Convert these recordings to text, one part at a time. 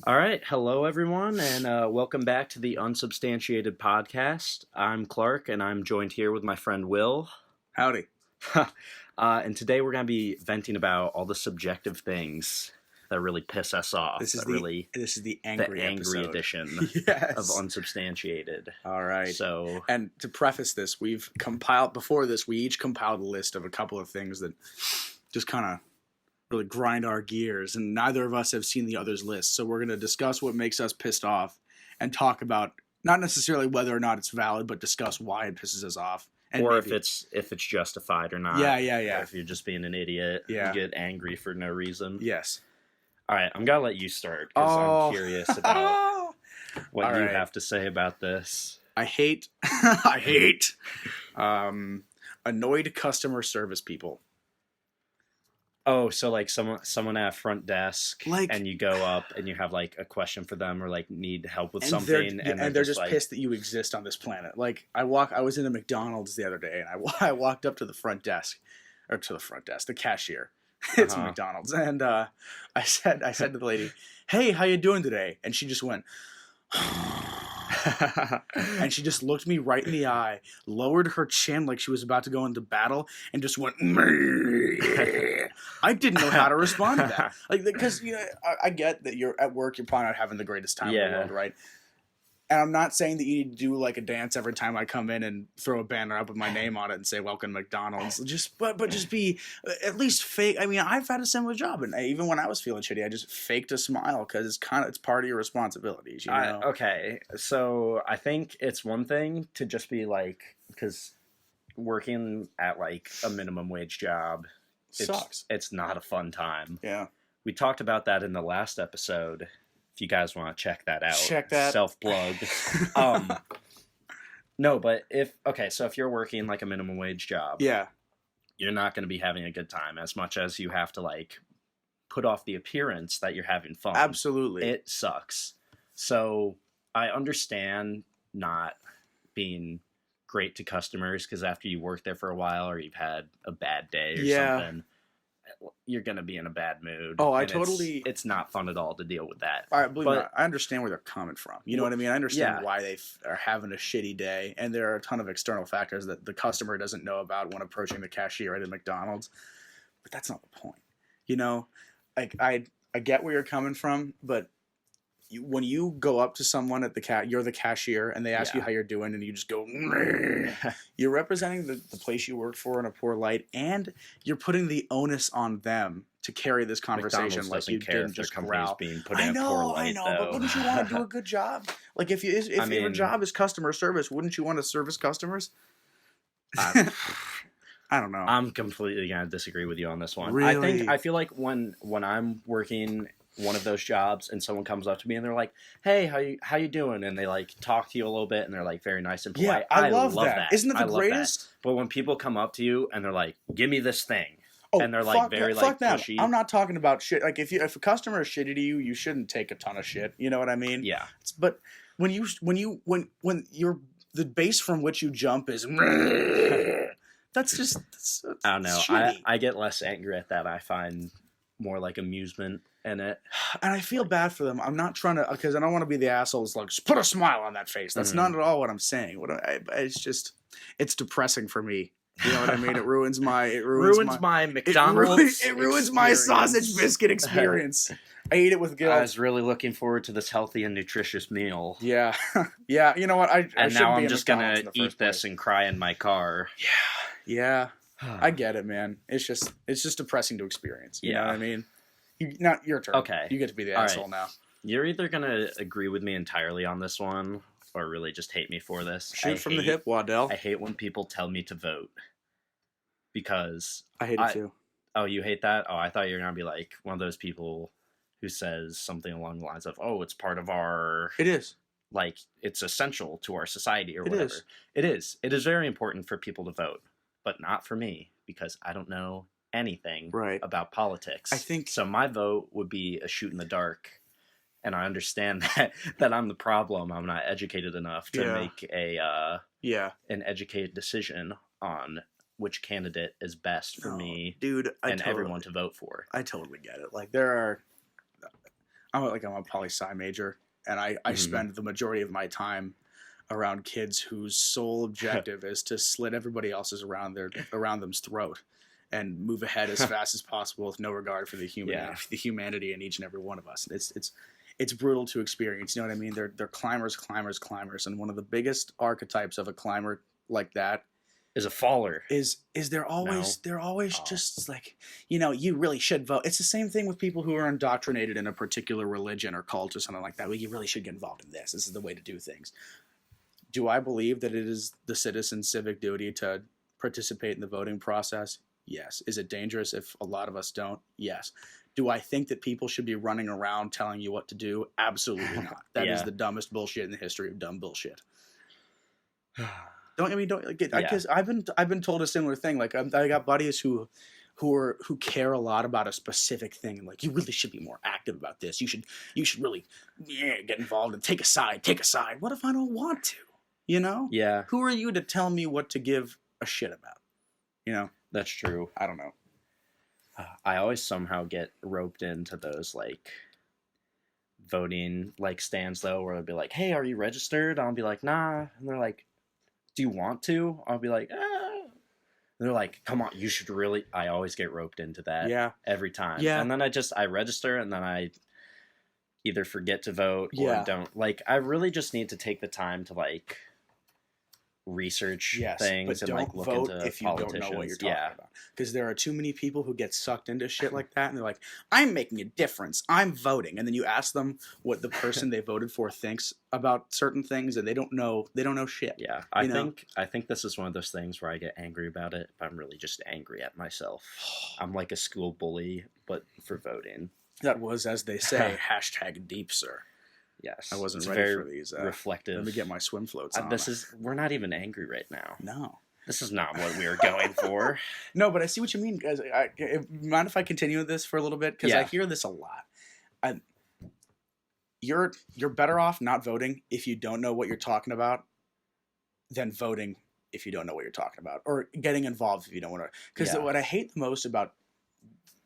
All right. Hello, everyone, and welcome back to the Unsubstantiated podcast. I'm Clark, and I'm joined here with my friend Will. Howdy. And today we're going to be venting about all the subjective things that really piss us off. This is the angry episode. edition Yes. of Unsubstantiated. All right. So, And to preface this, we each compiled a list of a couple of things that just kind of really grind our gears, and neither of us have seen the other's list. So we're going to discuss what makes us pissed off and talk about not necessarily whether or not it's valid, but discuss why it pisses us off. And or maybe, if it's justified or not. Yeah. Or if you're just being an idiot, you get angry for no reason. Yes. All right, I'm going to let you start because I'm curious about what you have to say about this. I hate annoyed customer service people. Oh, so like someone at a front desk, and you go up and you have like a question for them or like need help with something, and they're just like, pissed that you exist on this planet. Like I was in a McDonald's the other day, and I walked up to the front desk, the cashier. It's a McDonald's, and I said to the lady, "Hey, how you doing today?" And she just went. And she just looked me right in the eye, lowered her chin like she was about to go into battle, and just went. I didn't know how to respond to that, like because I get that you're at work, you're probably not having the greatest time in the world, right? And I'm not saying that you need to do like a dance every time I come in and throw a banner up with my name on it and say "Welcome McDonald's." But just be at least fake. I mean, I've had a similar job, and even when I was feeling shitty, I just faked a smile because it's part of your responsibilities. You know? Okay, so I think it's one thing to just be like, because working at like a minimum wage job sucks. It's not a fun time. Yeah, we talked about that in the last episode. If you guys want to check that out, self-plug. No, but if you're working like a minimum wage job, you're not going to be having a good time as much as you have to like put off the appearance that you're having fun. Absolutely. It sucks. So I understand not being great to customers because after you work there for a while or you've had a bad day or something, you're going to be in a bad mood. Oh, it's not fun at all to deal with that. All right, believe me, I understand where they're coming from. You know what I mean? I understand why they are having a shitty day, and there are a ton of external factors that the customer doesn't know about when approaching the cashier at a McDonald's. But that's not the point. You know, like I get where you're coming from, but when you go up to someone at you're the cashier, and they ask you how you're doing, and you just go, you're representing the place you work for in a poor light, and you're putting the oness on them to carry this conversation like you didn't just growl. Being put in a poor light, but wouldn't you want to do a good job? Like if your job is customer service, wouldn't you want to service customers? I don't know. I'm completely gonna disagree with you on this one. Really? I feel like when I'm working one of those jobs and someone comes up to me and they're like, "Hey, how you doing?" and they like talk to you a little bit and they're like very nice and polite. Yeah, I love that. Isn't it the greatest? But when people come up to you and they're like, "Give me this thing," and they're like very like pushy. I'm not talking about shit. Like if a customer is shitty to you, you shouldn't take a ton of shit. You know what I mean? Yeah. But when you're the base from which you jump is that's I don't know. Shitty. I get less angry at that. I find more like amusement in it. And I feel bad for them. I'm not trying to, because I don't want to be the assholes like, just put a smile on that face. That's not at all what I'm saying. It's depressing for me. You know what I mean? It ruins my McDonald's. It ruins my sausage biscuit experience. I eat it with guilt. I was really looking forward to this healthy and nutritious meal. Yeah. Yeah. You know what? And now I'm just going to eat this and cry in my car. Yeah. I get it, man. It's just depressing to experience. You know what I mean? Not your turn. Okay. You get to be the asshole now. You're either going to agree with me entirely on this one or really just hate me for this. Shoot from the hip, Waddell. I hate when people tell me to vote because... I hate it too. Oh, you hate that? Oh, I thought you were going to be like one of those people who says something along the lines of, "Oh, it's part of our..." It is. Like, it's essential to our society or whatever. It is. It is very important for people to vote, but not for me because I don't know anything about politics. I think so. My vote would be a shoot in the dark, and I understand that I'm the problem. I'm not educated enough to make an educated decision on which candidate is best for me, dude, everyone to vote for. I totally get it. Like there are I'm a poli-sci major, and I spend the majority of my time around kids whose sole objective is to slit everybody else's around them's throat and move ahead as fast as possible with no regard for the humanity in each and every one of us. It's brutal to experience. You know what I mean? They're climbers, and one of the biggest archetypes of a climber like that is a faller. Is they're always just like, you really should vote. It's the same thing with people who are indoctrinated in a particular religion or cult or something like that. Well, you really should get involved in this. This is the way to do things. Do I believe that it is the citizen's civic duty to participate in the voting process? Yes. Is it dangerous if a lot of us don't? Yes. Do I think that people should be running around telling you what to do? Absolutely not. That is the dumbest bullshit in the history of dumb bullshit. Because I've been told a similar thing. Like I got buddies who care a lot about a specific thing, and like, you really should be more active about this. You should really get involved and take a side. What if I don't want to? Yeah. Who are you to tell me what to give a shit about? That's true. I don't know. I always somehow get roped into those like voting like stands though, where they'll be like, "Hey, are you registered?" I'll be like, "Nah," and they're like, "Do you want to?" I'll be like, "Ah." And they're like, "Come on, you should really." I always get roped into that. Yeah. Every time. Yeah. And then I register, and then I either forget to vote or don't. Like, I really just need to take the time to like research things and like look into if you politicians. Don't know what you're talking about. Because there are too many people who get sucked into shit like that, and they're like, "I'm making a difference. I'm voting," and then you ask them what the person they voted for thinks about certain things, and they don't know shit. Yeah, I think this is one of those things where I get angry about it, but I'm really just angry at myself. I'm like a school bully, but for voting. That was, as they say, #deep, sir. Yes, I wasn't ready for these. Reflective. Let me get my swim floats on. We're not even angry right now. No. This is not what we were going for. No, but I see what you mean, guys. Mind if I continue with this for a little bit? Because I hear this a lot. You're better off not voting if you don't know what you're talking about than voting if you don't know what you're talking about, or getting involved if you don't want to. Because what I hate the most about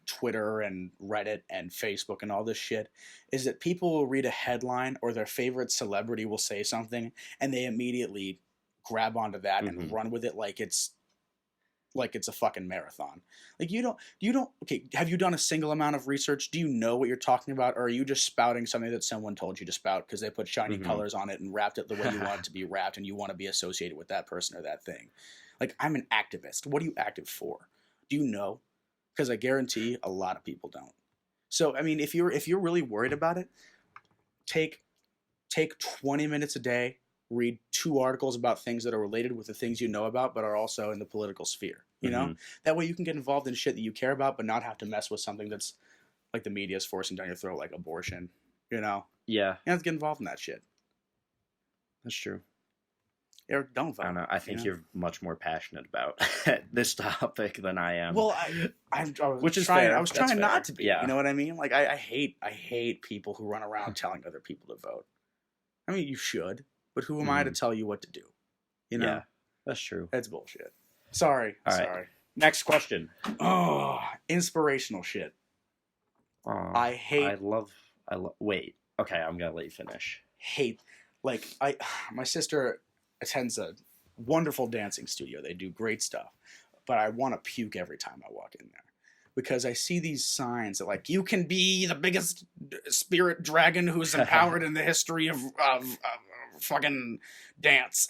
Twitter and Reddit and Facebook and all this shit is that people will read a headline or their favorite celebrity will say something and they immediately grab onto that and run with it like it's a fucking marathon. Like you don't okay, have you done a single amount of research? Do you know what you're talking about, or are you just spouting something that someone told you to spout because they put shiny colors on it and wrapped it the way you want it to be wrapped and you want to be associated with that person or that thing? Like, I'm an activist. What are you active for? Do you know? Because I guarantee a lot of people don't. So, I mean, if you're really worried about it, take 20 minutes a day, read 2 articles about things that are related with the things you know about, but are also in the political sphere. You know, that way you can get involved in shit that you care about, but not have to mess with something that's like the media's forcing down your throat, like abortion. You know? Yeah. You have to get involved in that shit. That's true. Eric, don't vote. I don't know. I think you're much more passionate about this topic than I am. Well, I was trying not to be. Yeah. You know what I mean? Like, I hate people who run around telling other people to vote. I mean, you should, but who am I to tell you what to do? You know? Yeah, that's true. That's bullshit. Sorry. Sorry. Next question. Oh, inspirational shit. I love. Wait. Okay, I'm gonna let you finish. My sister attends a wonderful dancing studio. They do great stuff, but I want to puke every time I walk in there because I see these signs that like, you can be the biggest spirit dragon who's empowered in the history of fucking dance,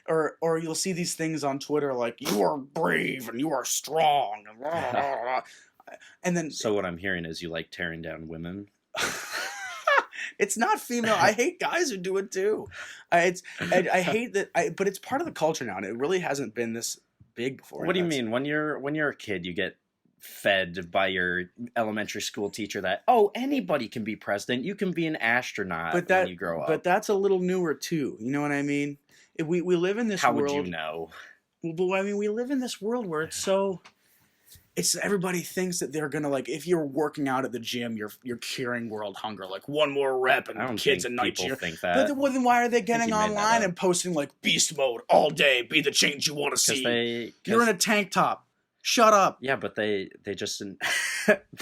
or you'll see these things on Twitter like, you are brave and you are strong, and blah, blah, blah. And then so what I'm hearing is you like tearing down women. It's not female. I hate guys who do it too. I hate that. But it's part of the culture now, and it really hasn't been this big before. What do you mean? When you're a kid, you get fed by your elementary school teacher that anybody can be president. You can be an astronaut when you grow up. But that's a little newer too. You know what I mean? We live in this world. How would you know? Well, I mean, we live in this world where everybody thinks that they're gonna, like, if you're working out at the gym, you're curing world hunger, like one more rep and kids at night cheer. Think that. But then why are they getting online and posting like beast mode all day? Be the change you want to see. You're in a tank top. Shut up. Yeah, but they just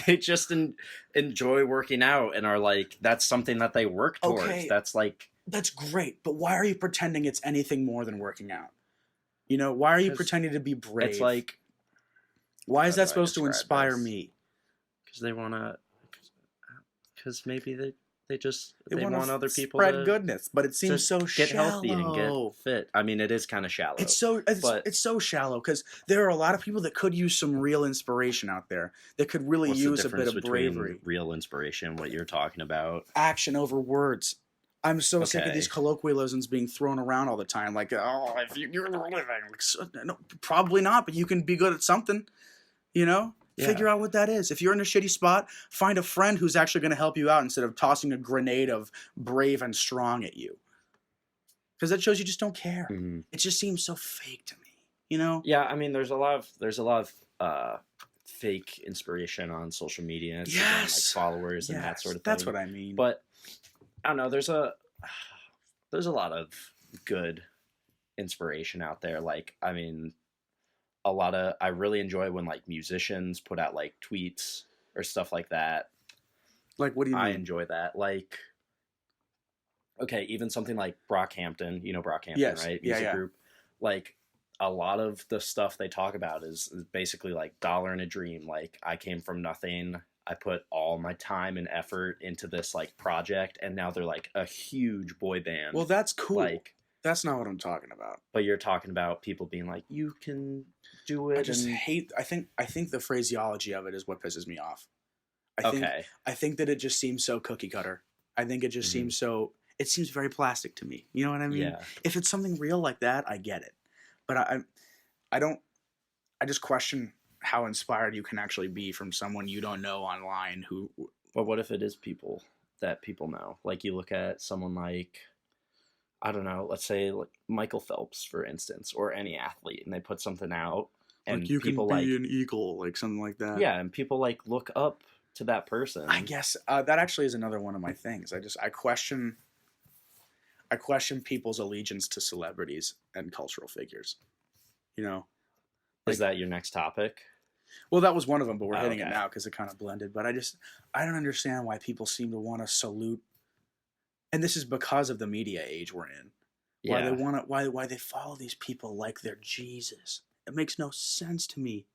they just enjoy working out and are like, that's something that they work towards. Okay. That's great, but why are you pretending it's anything more than working out? You know, why are you pretending to be brave? It's like, why is that supposed to inspire me? Because they want to, because maybe they want other people to spread goodness, but it seems so get shallow. Healthy and get fit. I mean, it is kind of shallow. It's so shallow because there are a lot of people that could use some real inspiration out there. That could really use a bit of bravery. Real inspiration, what you're talking about. Action over words. I'm so sick of these colloquialisms being thrown around all the time. Like, oh, if you're living, no, probably not, but you can be good at something. You know. Yeah. Figure out what that is. If you're in a shitty spot, find a friend who's actually going to help you out instead of tossing a grenade of brave and strong at you. Because that shows you just don't care. Mm-hmm. It just seems so fake to me, you know? Yeah, I mean, there's a lot of fake inspiration on social media, and like followers and that sort of thing. That's what I mean. But I don't know. There's a lot of good inspiration out there. Like, I mean, I really enjoy when like musicians put out like tweets or stuff like that. Like, what do you mean? I enjoy that. Like, okay, even something like Brockhampton, you know Brockhampton, right? Music group. Like, a lot of the stuff they talk about is basically like dollar in a dream. Like, I came from nothing. I put all my time and effort into this like project, and now they're like a huge boy band. Well, that's cool. Like, that's not what I'm talking about. But you're talking about people being like, you can do it. I just hate. I think the phraseology of it is what pisses me off. I think that it just seems so cookie cutter. I think it just seems so. It seems very plastic to me. You know what I mean? Yeah. If it's something real like that, I get it. But I don't. I just question how inspired you can actually be from someone you don't know online. Who? But what if it is people that people know? Like, you look at someone like, I don't know, let's say like Michael Phelps, for instance, or any athlete, and they put something out, and like you people can be an eagle, like something like that. Yeah, and people like look up to that person. I guess that actually is another one of my things. I question people's allegiance to celebrities and cultural figures. You know, is that your next topic? Well, that was one of them, but we're hitting it now because it kind of blended. But I don't understand why people seem to want to salute. And this is because of the media age we're in. Why they want to, why they follow these people like they're Jesus. It makes no sense to me.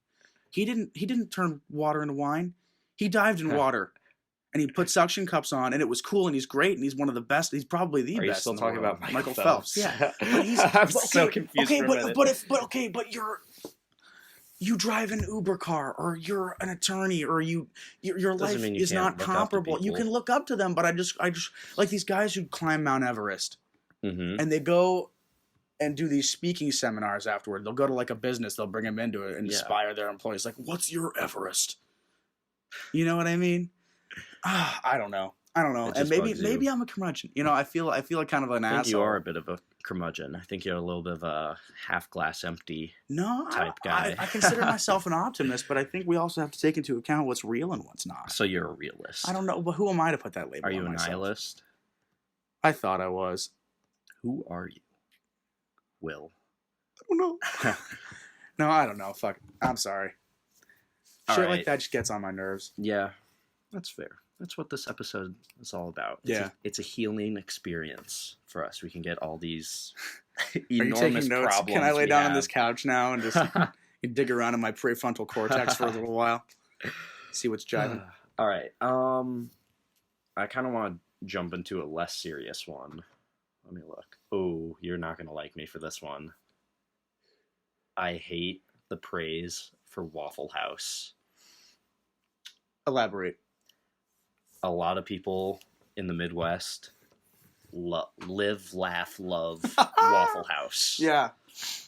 He didn't turn water into wine. He dived in water, and he put suction cups on, and it was cool, and he's great, and he's one of the best. He's probably the best. Are you still talking about Michael Phelps? Yeah, but I'm so confused. Okay, but you drive an Uber car, or you're an attorney, or your life is not comparable. You can look up to them, but I just like these guys who climb Mount Everest, and they go and do these speaking seminars afterward. They'll go to like a business, they'll bring them into it and inspire their employees. Like, what's your Everest? You know what I mean? I don't know. And maybe I'm a curmudgeon. You know, I feel like kind of an asshole. I think you are a bit of a curmudgeon. I think you're a little bit of a half glass empty type guy. I consider myself an optimist, but I think we also have to take into account what's real and what's not. So you're a realist. I don't know, but who am I to put that label on myself? Are you a nihilist? I thought I was. Who are you? Will. I don't know. No, I don't know. Fuck. I'm sorry. Shit like that just gets on my nerves. Yeah, that's fair. That's what this episode is all about. It's a healing experience for us. We can get all these enormous problems. Can I lay down on this couch now and just dig around in my prefrontal cortex for a little while? See what's jiving. All right. I kind of want to jump into a less serious one. Let me look. Oh, you're not going to like me for this one. I hate the praise for Waffle House. Elaborate. A lot of people in the Midwest live, laugh, love Waffle House. Yeah.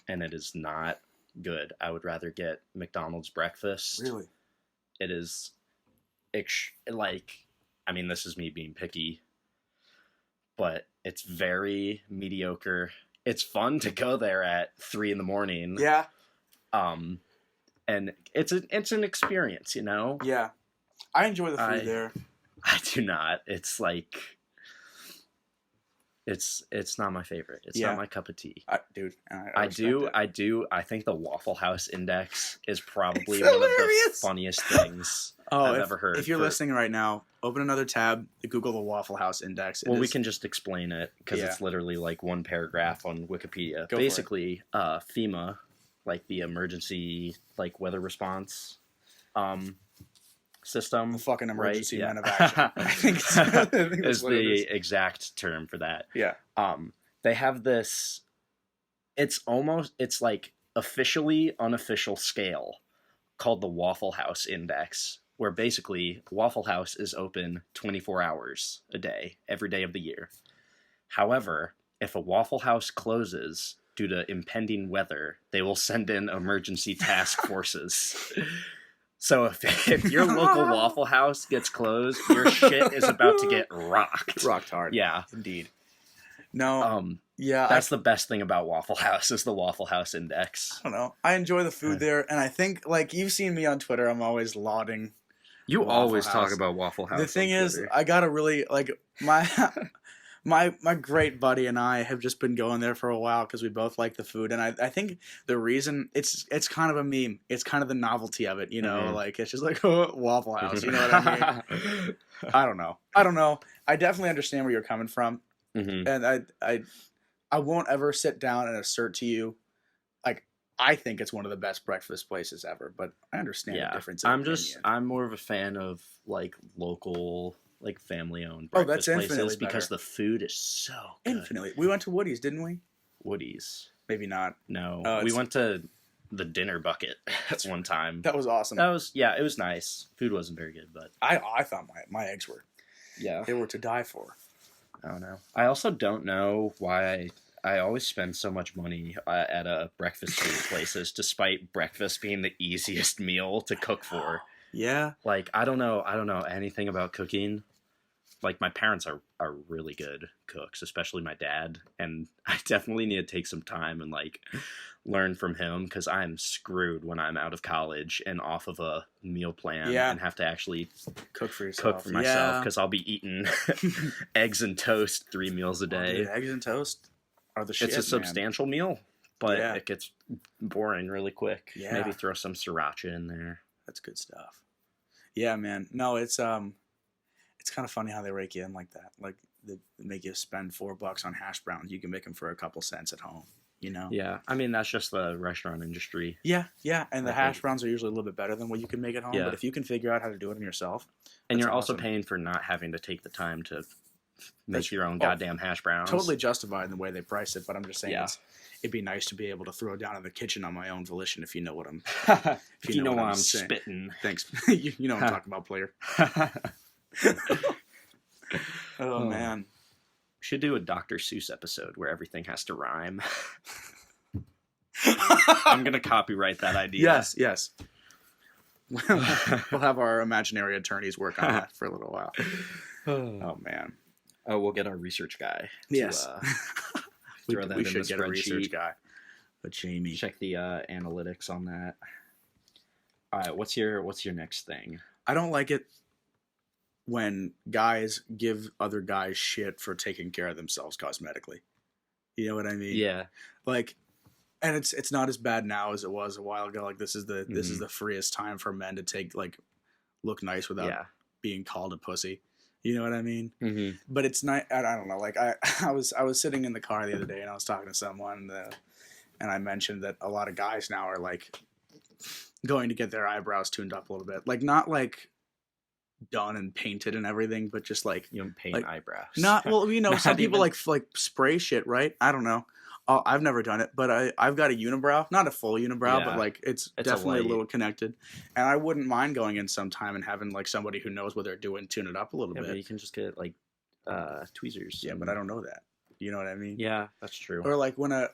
And it is not good. I would rather get McDonald's breakfast. Really? It is, I mean, this is me being picky, but it's very mediocre. It's fun to go there at 3 a.m. Yeah. And it's an experience, you know? Yeah. I enjoy the food there. I do not. It's like, It's not my favorite. It's not my cup of tea. Dude, I think the Waffle House Index is probably one of the funniest things I've ever heard. If you're listening right now, open another tab, Google the Waffle House Index. We can just explain it because it's literally like one paragraph on Wikipedia. Basically, FEMA, like the emergency like weather response system. The fucking emergency man of action. I think is the exact term for that. Yeah. They have this, it's like officially unofficial scale called the Waffle House Index, where basically Waffle House is open 24 hours a day, every day of the year. However, if a Waffle House closes due to impending weather, they will send in emergency task forces. So if your local Waffle House gets closed, your shit is about to get rocked. Rocked hard. Yeah. Indeed. No. That's the best thing about Waffle House is the Waffle House Index. I don't know. I enjoy the food there, and I think, like, you've seen me on Twitter, I'm always lauding You always talk about Waffle House. The thing is, I gotta really, like, my great buddy and I have just been going there for a while because we both like the food, and I think the reason it's kind of a meme. It's kind of the novelty of it, you know. Mm-hmm. Like, it's just like Waffle House, you know what I mean? I don't know. I definitely understand where you're coming from, and I won't ever sit down and assert to you, like, I think it's one of the best breakfast places ever. But I understand the difference. I'm more of a fan of like local, like family-owned breakfast places because the food is so good. Infinitely. We went to Woody's, didn't we? Woody's. Maybe not. No. We went to the Dinner Bucket at one time. That was awesome. It was nice. Food wasn't very good, but I thought my eggs were. Yeah. They were to die for. I don't know. I also don't know why I always spend so much money at breakfast food places, despite breakfast being the easiest meal to cook for. Yeah. Like, I don't know anything about cooking. Like, my parents are really good cooks, especially my dad. And I definitely need to take some time and, like, learn from him because I'm screwed when I'm out of college and off of a meal plan and have to actually cook for myself because I'll be eating eggs and toast 3 meals a day. Dude, eggs and toast are the shit, It's a substantial meal, but it gets boring really quick. Yeah. Maybe throw some sriracha in there. That's good stuff. Yeah, man. No, it's kind of funny how they rake you in like that. Like, they make you spend $4 on hash browns. You can make them for a couple cents at home, you know? Yeah. I mean, that's just the restaurant industry. Yeah. And the hash browns are usually a little bit better than what you can make at home. Yeah. But if you can figure out how to do it yourself. And you're also paying for not having to take the time to make your own goddamn hash browns. Totally justified in the way they price it, but I'm just saying it'd be nice to be able to throw down in the kitchen on my own volition if you know what I'm if you know what I'm spitting. Thanks. you know what I'm talking about, player. Oh man. We should do a Dr. Seuss episode where everything has to rhyme. I'm gonna copyright that idea. Yes. We'll have our imaginary attorneys work on that for a little while. Oh man. Oh, we'll get our research guy. Yes. We should get a research guy. But Jamie. Check the analytics on that. All right, what's your next thing? I don't like it when guys give other guys shit for taking care of themselves cosmetically. You know what I mean? Yeah. Like, and it's not as bad now as it was a while ago. Like, this is the freest time for men to look nice without being called a pussy. You know what I mean? Mm-hmm. But it's not. I don't know. Like, I was sitting in the car the other day and I was talking to someone and I mentioned that a lot of guys now are like going to get their eyebrows tuned up a little bit. Like, not like done and painted and everything, but just like, you don't paint eyebrows. Not well, you know, some people like spray shit, right? I don't know. I've never done it, but I've got a unibrow, not a full unibrow, but like it's definitely a little connected. And I wouldn't mind going in sometime and having like somebody who knows what they're doing tune it up a little bit. But you can just get like tweezers. Yeah, but I don't know that. You know what I mean? Yeah, that's true. Or like when a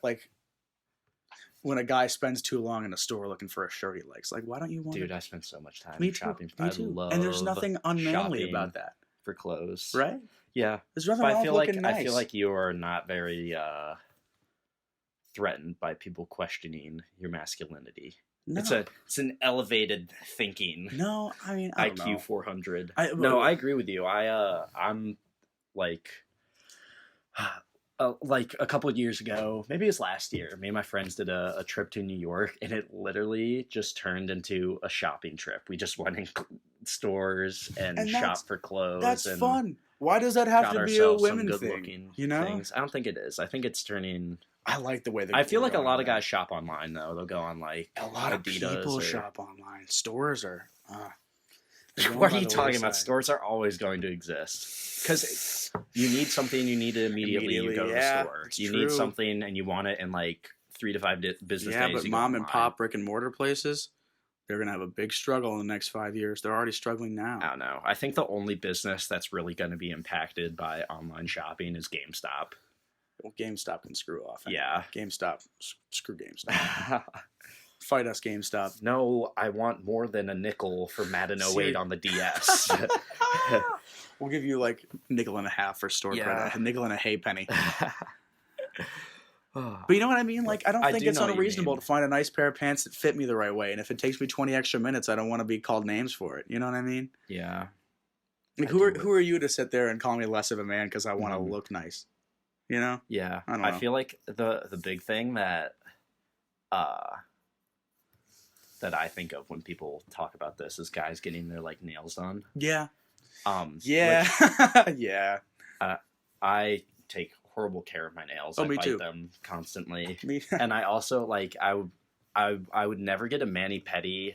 guy spends too long in a store looking for a shirt he likes, like, why don't you want? Dude, I spend so much time shopping. Me too. And there's nothing unmanly about that for clothes, right? Yeah, there's nothing wrong with looking nice. I feel like you are not very threatened by people questioning your masculinity. No. It's an elevated thinking. No, I mean, I don't IQ know. 400. I agree with you. I'm like, like a couple of years ago, maybe it was last year, me and my friends did a trip to New York, and it literally just turned into a shopping trip. We just went in stores and shopped for clothes. That's and fun. Why does that have to be a women thing? You know, things. I don't think it is. I think it's turning. I like the way I feel like a lot of guys shop online though. They'll go on like a lot of Adidas people shop online. Stores are. What are you talking about? Stores are always going to exist because you need something. You need it immediately. You go to the store. You need something and you want it in like 3 to 5 business days. Yeah, but mom and pop brick and mortar places, they're gonna have a big struggle in the next 5 years. They're already struggling now. I don't know. I think the only business that's really going to be impacted by online shopping is GameStop. Well, GameStop can screw off. Anyway. Yeah. GameStop, screw GameStop. Fight us, GameStop. No, I want more than a nickel for Madden 08 on the DS. We'll give you like $1.50 for store credit. A nickel and a halfpenny. But you know what I mean? Like, I don't think it's unreasonable to find a nice pair of pants that fit me the right way. And if it takes me 20 extra minutes, I don't want to be called names for it. You know what I mean? Yeah. Like, who are you to sit there and call me less of a man because I want to look nice? You know? Yeah. I don't know. I feel like the big thing that I think of when people talk about this is guys getting their like nails done. Yeah. Yeah. Yeah. I take horrible care of my nails. I bite them constantly. And I also like I would never get a mani-pedi,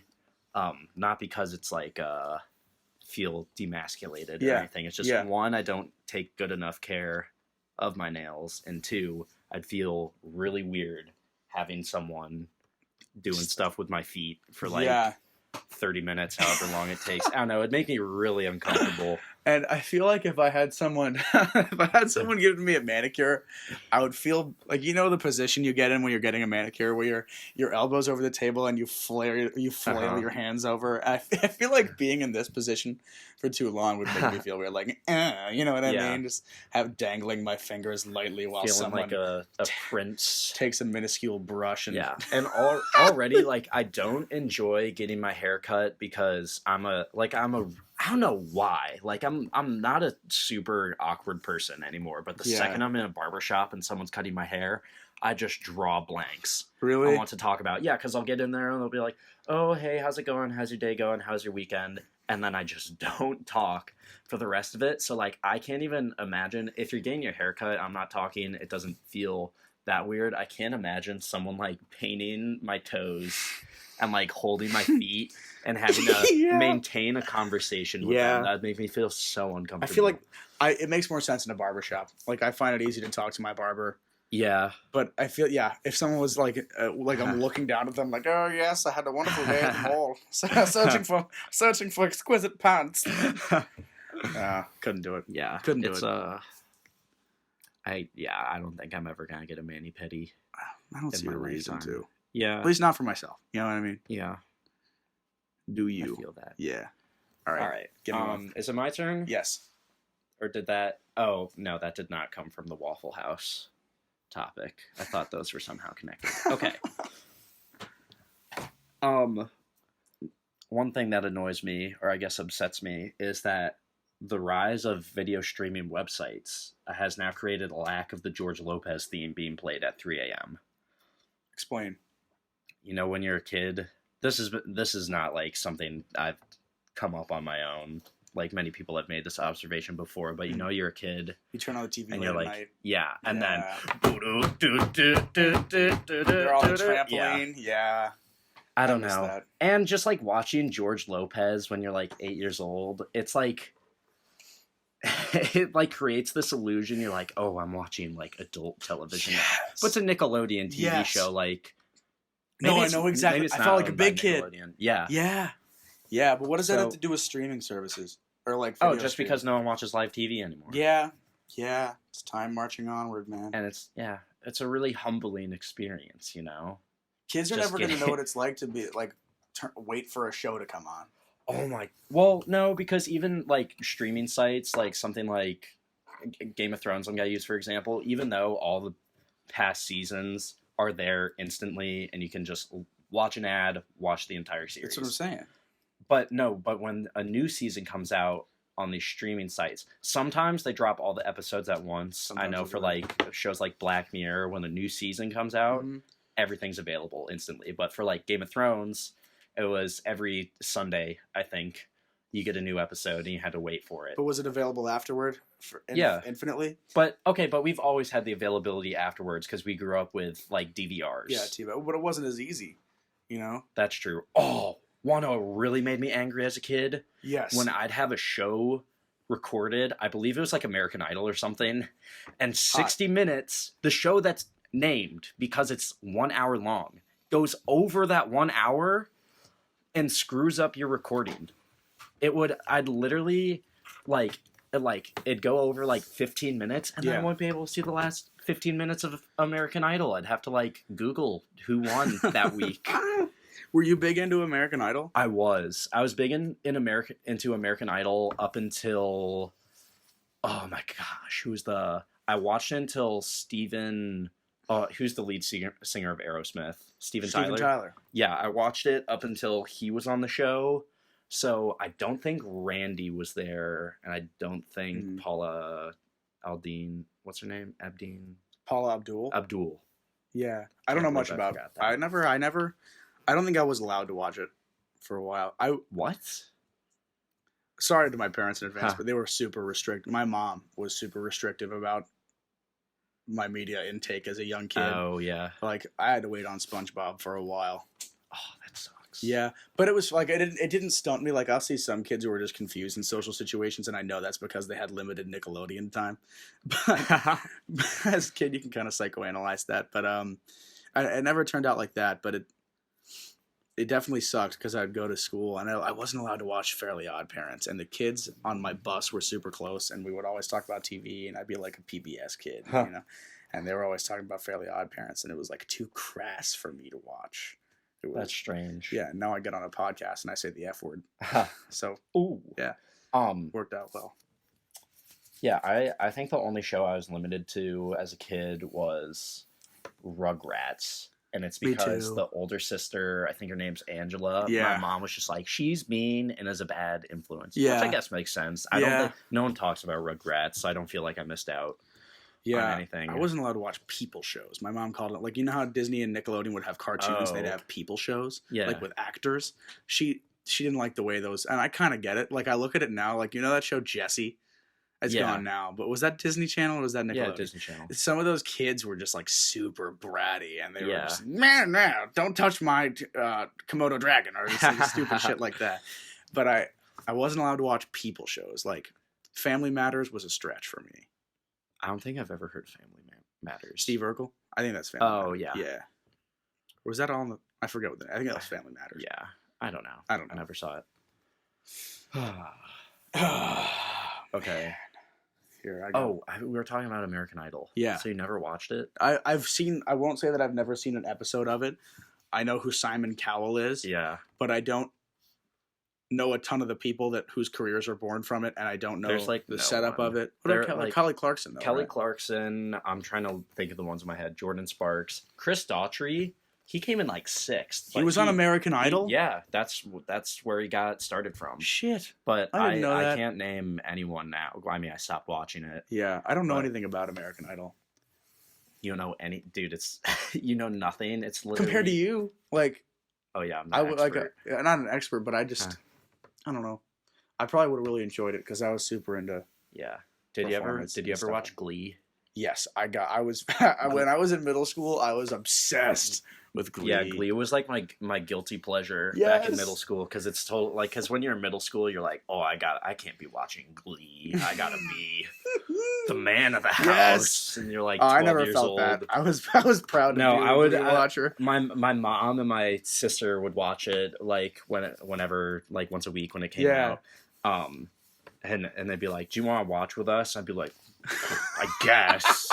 not because it's like feel demasculated or anything. It's just one, I don't take good enough care of my nails, and two, I'd feel really weird having someone doing stuff with my feet for like 30 minutes, however long it takes. I don't know. It'd make me really uncomfortable. And I feel like if I had someone giving me a manicure, I would feel like, you know, the position you get in when you're getting a manicure, where your elbows over the table and you flail your hands over. I feel like being in this position for too long would make me feel weird. Like, you know what I mean? Just have dangling my fingers lightly while feeling someone like a prince takes a minuscule brush and already like I don't enjoy getting my hair cut because I'm a I don't know why. Like I'm not a super awkward person anymore, but the second I'm in a barbershop and someone's cutting my hair, I just draw blanks. Really? I want to talk about, because I'll get in there and they'll be like, "Oh, hey, how's it going? How's your day going? How's your weekend?" And then I just don't talk for the rest of it. So like I can't even imagine if you're getting your hair cut, I'm not talking, it doesn't feel that weird. I can't imagine someone like painting my toes and like holding my feet and having to maintain a conversation with them. That'd make me feel so uncomfortable. I feel like it makes more sense in a barbershop. Like I find it easy to talk to my barber. Yeah. But I feel, if someone was like I'm looking down at them like, "Oh yes, I had a wonderful day at the mall, searching for exquisite pants." Couldn't do it. Yeah. Couldn't do it. I don't think I'm ever gonna get a mani-pedi. I don't see a reason to. Yeah. At least not for myself. You know what I mean? Yeah. Do you? I feel that. Yeah. All right. Give me one. Is it my turn? Yes. Or did that? Oh no, that did not come from the Waffle House topic. I thought those were somehow connected. Okay. One thing that annoys me, or I guess upsets me, is that the rise of video streaming websites has now created a lack of the George Lopez theme being played at 3 a.m. Explain. You know, when you're a kid, this is not like something I've come up on my own. Like many people have made this observation before, but you know, you're a kid. You turn on the TV and you're like, night. and then they're on the trampoline. Yeah. I don't know. That. And just like watching George Lopez when you're like 8 years old, it's like it like creates this illusion. You're like, oh, I'm watching like adult television. Yes. But it's a Nickelodeon TV show. Like, no, I know exactly. I felt like a big kid. Yeah. Yeah. Yeah. But what does that have to do with streaming services or like? Just because no one watches live TV anymore. Yeah. Yeah. It's time marching onward, man. And it's a really humbling experience, you know. Kids are never going to know what it's like to be like wait for a show to come on. Oh my! Well, no, because even like streaming sites, like something like Game of Thrones, I'm gonna use for example. Even though all the past seasons are there instantly, and you can just watch an ad, watch the entire series. That's what I'm saying. But when a new season comes out, on these streaming sites. Sometimes they drop all the episodes at once. Sometimes I know for like shows like Black Mirror, when a new season comes out, everything's available instantly. But for like Game of Thrones, it was every Sunday, I think, you get a new episode and you had to wait for it. But was it available afterward? Infinitely? But we've always had the availability afterwards because we grew up with like DVRs. Yeah, but it wasn't as easy, you know? That's true. Oh, one really made me angry as a kid. Yes. When I'd have a show recorded, I believe it was like American Idol or something, and 60 Minutes, the show that's named because it's 1 hour long, goes over that 1 hour and screws up your recording. I'd literally it'd go over like 15 minutes and then I wouldn't be able to see the last 15 minutes of American Idol. I'd have to like Google who won that week. Were you big into American Idol? I was big into American Idol up until, oh my gosh, I watched it until Steven, who's the lead singer of Aerosmith? Steven Tyler. Yeah, I watched it up until he was on the show. So I don't think Randy was there, and I don't think Paula Aldine, what's her name? Paula Abdul? Abdul. Yeah. I don't know much about it. I don't think I was allowed to watch it for a while. What? Sorry to my parents in advance, but they were super restricted. My mom was super restrictive about my media intake as a young kid. Oh, yeah. Like, I had to wait on SpongeBob for a while. Oh, that sucks. Yeah, but it was like, it didn't stunt me. Like, I'll see some kids who are just confused in social situations, and I know that's because they had limited Nickelodeon time. But as a kid, you can kind of psychoanalyze that. But it never turned out like that, but it definitely sucked because I'd go to school and I wasn't allowed to watch Fairly Odd Parents, and the kids on my bus were super close, and we would always talk about TV, and I'd be like a PBS kid, you know, and they were always talking about Fairly Odd Parents, and it was like too crass for me to watch. That's strange. Yeah, now I get on a podcast and I say the F word. So, yeah, worked out well. Yeah, I think the only show I was limited to as a kid was Rugrats. And it's because the older sister, I think her name's Angela. Yeah. My mom was just like, she's mean and is a bad influence. Yeah. Which I guess makes sense. I don't think no one talks about Rugrats, so I don't feel like I missed out on anything. I wasn't allowed to watch people shows. My mom called it, like, you know how Disney and Nickelodeon would have cartoons, they'd have people shows? Yeah. Like with actors. She didn't like the way those, and I kind of get it. Like, I look at it now, like, you know that show Jessie? It's gone now, but was that Disney Channel or was that Nickelodeon? Yeah, Disney Channel. Some of those kids were just like super bratty, and they were just, man, don't touch my Komodo dragon or stupid shit like that. But I wasn't allowed to watch people shows. Like, Family Matters was a stretch for me. I don't think I've ever heard Family Matters. Steve Urkel? I think that's Family Matters. Oh, yeah. Yeah. Or was that on the, I forget what I think that was Family Matters. Yeah. I don't know. I never saw it. Okay. Here, I go. We were talking about American Idol. Yeah. So you never watched it? I've seen, I won't say that I've never seen an episode of it. I know who Simon Cowell is. Yeah. But I don't know a ton of the people whose careers are born from it, and I don't know the setup of it. What about Kelly Clarkson, though? Kelly Clarkson, I'm trying to think of the ones in my head. Jordan Sparks. Chris Daughtry. He came in like 6th. He was on American Idol? Yeah, that's where he got started from. Shit. But I can't name anyone now. I mean, I stopped watching it. Yeah, I don't know anything about American Idol. You don't know dude, it's, you know nothing. It's literally. Compared to you, like. Oh, yeah, I'm not an expert. Not an expert, but I just, I don't know. I probably would have really enjoyed it because I was super into. Yeah. Did you ever watch Glee? Yes, when I was in middle school, I was obsessed with Glee. Yeah, Glee was like my guilty pleasure back in middle school because it's total like because when you're in middle school, you're like, oh, I can't be watching Glee. I gotta be the man of the house. And you're like, 12 I never years felt old. that. I was proud to be a watcher. My mom and my sister would watch it like whenever like once a week when it came out. And they'd be like, do you want to watch with us? I'd be like, I guess.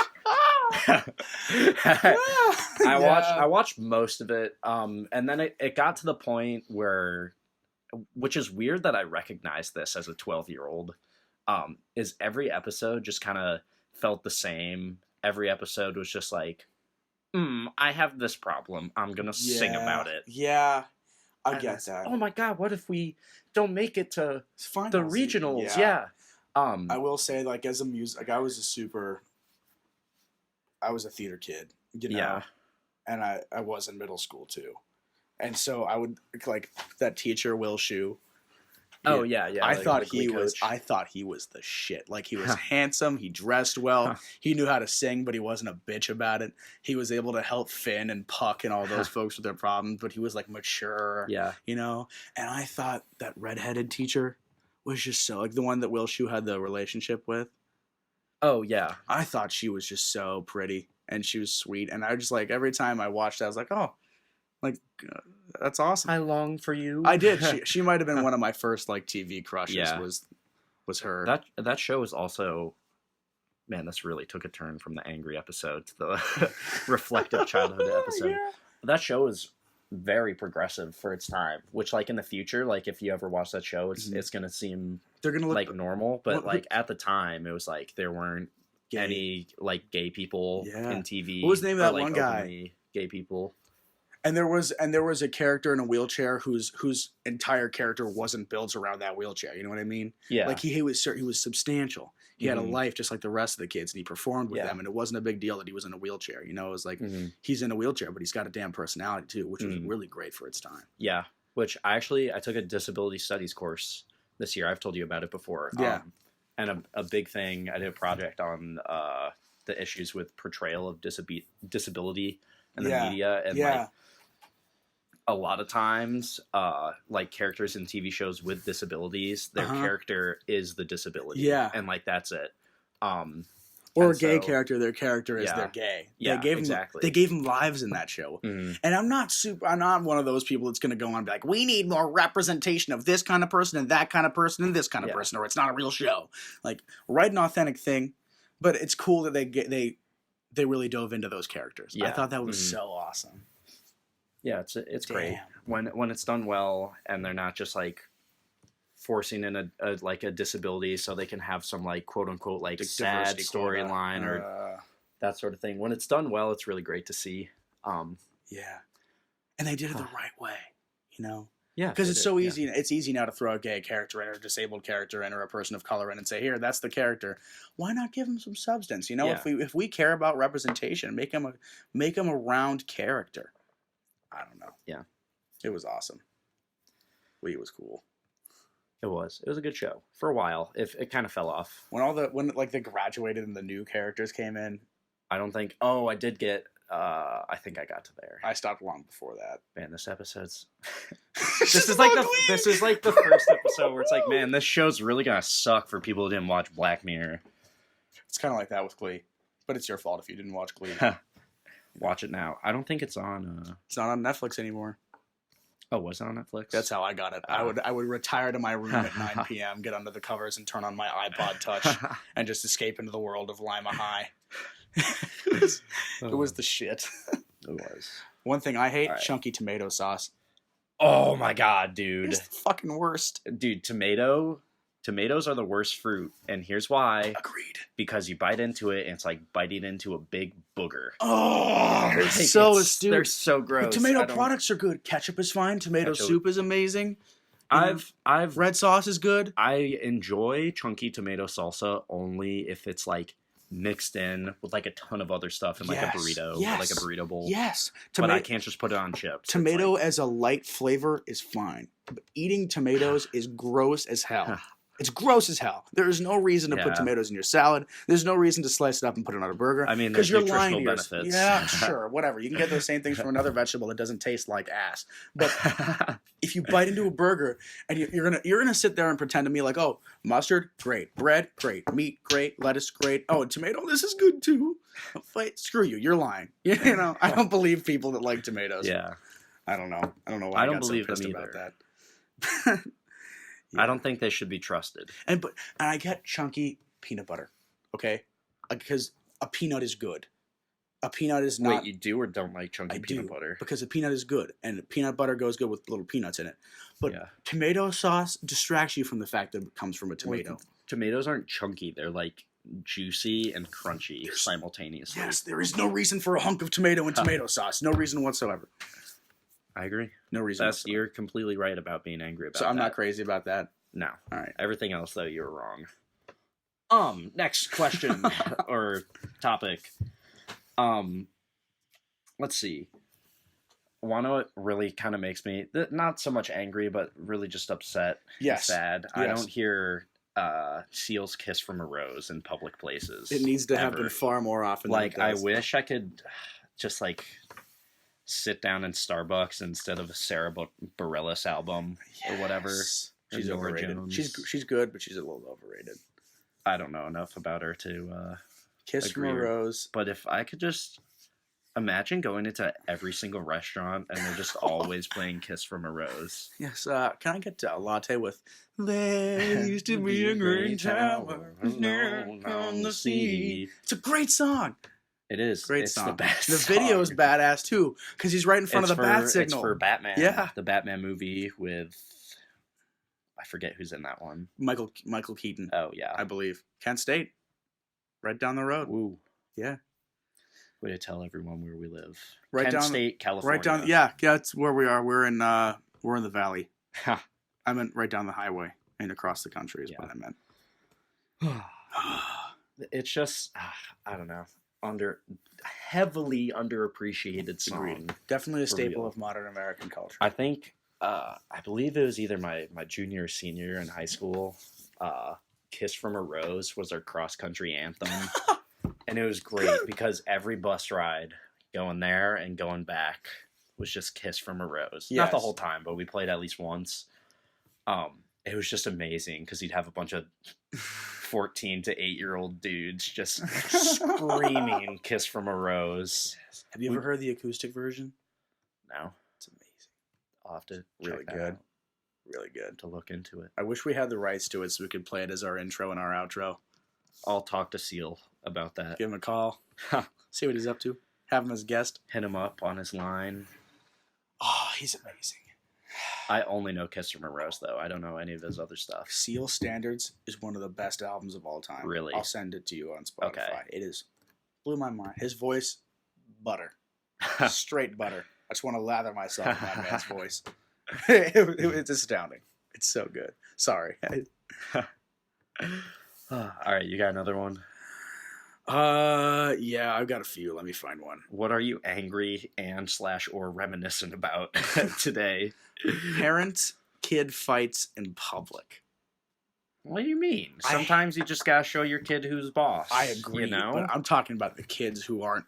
I watched most of it. And then it got to the point where, which is weird that I recognized this as a 12-year-old, is every episode just kind of felt the same. Every episode was just like, I have this problem. I'm going to sing about it. Yeah. I get that. Oh my God, what if we don't make it to the regionals? Yeah. I will say, like, as a music, like, I was a theater kid, you know? Yeah. And I was in middle school too. And so I would, like, that teacher, Will Shue. Oh yeah. I thought he was the shit. Like, he was handsome. He dressed well. He knew how to sing, but he wasn't a bitch about it. He was able to help Finn and Puck and all those folks with their problems, but he was, like, mature. Yeah. You know? And I thought that redheaded teacher was just so, like, the one that Will Shue had the relationship with. Oh yeah. I thought she was just so pretty and she was sweet. And I just, like, every time I watched it, I was like, oh, like, that's awesome. I long for you. I did. She might have been one of my first, like, TV crushes. Yeah. Was her. That show is also, man, this really took a turn from the angry episode to the reflective childhood episode. Yeah. That show is very progressive for its time, which, like, in the future, like, if you ever watch that show, it's gonna seem they're gonna look like normal, but like at the time it was like there weren't any like gay people in TV. What was the name of that like, one guy? Gay people. And there was a character in a wheelchair whose entire character wasn't built around that wheelchair. You know what I mean? Yeah. Like, he was substantial. He had a life just like the rest of the kids, and he performed with them. And it wasn't a big deal that he was in a wheelchair. You know, it was like he's in a wheelchair, but he's got a damn personality too, which was really great for its time. Yeah. Which I took a disability studies course this year. I've told you about it before. Yeah. And a big thing, I did a project on the issues with portrayal of disability in the media, and like, a lot of times, like, characters in TV shows with disabilities, their character is the disability. Yeah. And, like, that's it. Or a gay character, their character is they're gay. Yeah, They gave them lives in that show. And I'm not one of those people that's going to go on and be like, we need more representation of this kind of person and that kind of person and this kind of person, or it's not a real show. Like, write an authentic thing, but it's cool that they really dove into those characters. I thought that was so awesome. Yeah, it's great when it's done well, and they're not just like forcing in a disability so they can have some, like, quote unquote, like, sad storyline or that sort of thing. When it's done well, it's really great to see. And they did it the right way, you know. Yeah, because it's so easy. Yeah. It's easy now to throw a gay character in, or a disabled character in, or a person of color in, and say, "Here, that's the character." Why not give them some substance? You know, if we care about representation, make them a round character. I don't know. Yeah. It was awesome. It was cool. It was a good show for a while. It kind of fell off. When they graduated and the new characters came in. I don't think, I did get, I think I got to there. I stopped long before that. Man, this episode's, this is like the first episode where it's like, man, this show's really gonna suck for people who didn't watch Black Mirror. It's kind of like that with Glee, but it's your fault if you didn't watch Glee. Watch it now. I don't think it's on. It's not on Netflix anymore. Oh, was it on Netflix? That's how I got it. I would retire to my room at 9 p.m., get under the covers, and turn on my iPod Touch, and just escape into the world of Lima High. It was the shit. It was. One thing I hate: chunky tomato sauce. Oh my god, dude! It's the fucking worst, dude. Tomatoes are the worst fruit, and here's why. Agreed. Because you bite into it, and it's like biting into a big booger. Oh, they're so stupid. They're so gross. But tomato products are good. Ketchup is fine. Tomato soup is amazing. Red sauce is good. I enjoy chunky tomato salsa only if it's like mixed in with like a ton of other stuff in like a burrito, like a burrito bowl. Yes, but I can't just put it on chips. Tomato as a light flavor is fine, but eating tomatoes is gross as hell. It's gross as hell. There is no reason to put tomatoes in your salad. There's no reason to slice it up and put it on a burger. I mean, there's you're nutritional lying to benefits. Yeah, sure, whatever. You can get those same things from another vegetable that doesn't taste like ass. But if you bite into a burger and you're gonna sit there and pretend to me like, oh, mustard, great, bread, great, meat, great, lettuce, great. Oh, tomato, this is good too. Wait, screw you. You're lying. You know, I don't believe people that like tomatoes. Yeah, I don't know. I don't know why I got so pissed about that. I don't think they should be trusted. And I get chunky peanut butter, okay? Because a peanut is good. A peanut is not... Wait, you do or don't like chunky peanut butter? Because a peanut is good, and peanut butter goes good with little peanuts in it. But tomato sauce distracts you from the fact that it comes from a tomato. Tomatoes aren't chunky. They're like juicy and crunchy simultaneously. Yes, there is no reason for a hunk of tomato in tomato sauce. No reason whatsoever. I agree. No reason. You're completely right about being angry about. So I'm not crazy about that. No. All right. Everything else though, you're wrong. Next question or topic. Let's see. Want to know what really kind of makes me not so much angry, but really just upset. Yes. And sad. Yes. I don't hear seals kiss from a rose in public places. It needs to happen far more often. Like I wish I could just like sit down in Starbucks instead of a Sarah Bareilles album or whatever. She's overrated. She's good, but she's a little overrated. I don't know enough about her to kiss from a rose. But if I could just imagine going into every single restaurant and they're just always playing Kiss from a Rose. Yes, can I get a latte with There used to be a great tower on the sea. It's a great song. It is. Great it's song. The best The video is badass too, because he's right in front of the bat signal. It's for Batman. Yeah. The Batman movie with... I forget who's in that one. Michael Keaton. Oh, yeah. I believe. Kent State. Right down the road. Ooh. Yeah. Way to tell everyone where we live. Right Kent down State, California. Right down. Yeah, that's where we are. We're in the valley. Ha. I meant right down the highway and across the country is what I meant. It's just I don't know. Heavily underappreciated song. Agreed. Definitely a staple of modern American culture. I think I believe it was either my junior or senior in high school. Kiss from a Rose was our cross country anthem. And it was great because every bus ride going there and going back was just Kiss from a Rose. Yes. Not the whole time, but we played at least once. It was just amazing because you'd have a bunch of 14 to 8-year-old dudes just screaming Kiss from a Rose. Have you ever heard the acoustic version? No. It's amazing. I'll have to really good. Really good. To look into it. I wish we had the rights to it so we could play it as our intro and our outro. I'll talk to Seal about that. Give him a call. See what he's up to. Have him as a guest. Hit him up on his line. Oh, he's amazing. I only know Kiss from a Rose, though. I don't know any of his other stuff. Seal Standards is one of the best albums of all time. Really? I'll send it to you on Spotify. Okay. It is. Blew my mind. His voice, butter. Straight butter. I just want to lather myself in that man's voice. It's astounding. It's so good. Sorry. All right, you got another one? Yeah, I've got a few. Let me find one. What are you angry or reminiscent about today? Parent-kid fights in public. What do you mean? Sometimes you just gotta show your kid who's boss. I agree, you know? But I'm talking about the kids who aren't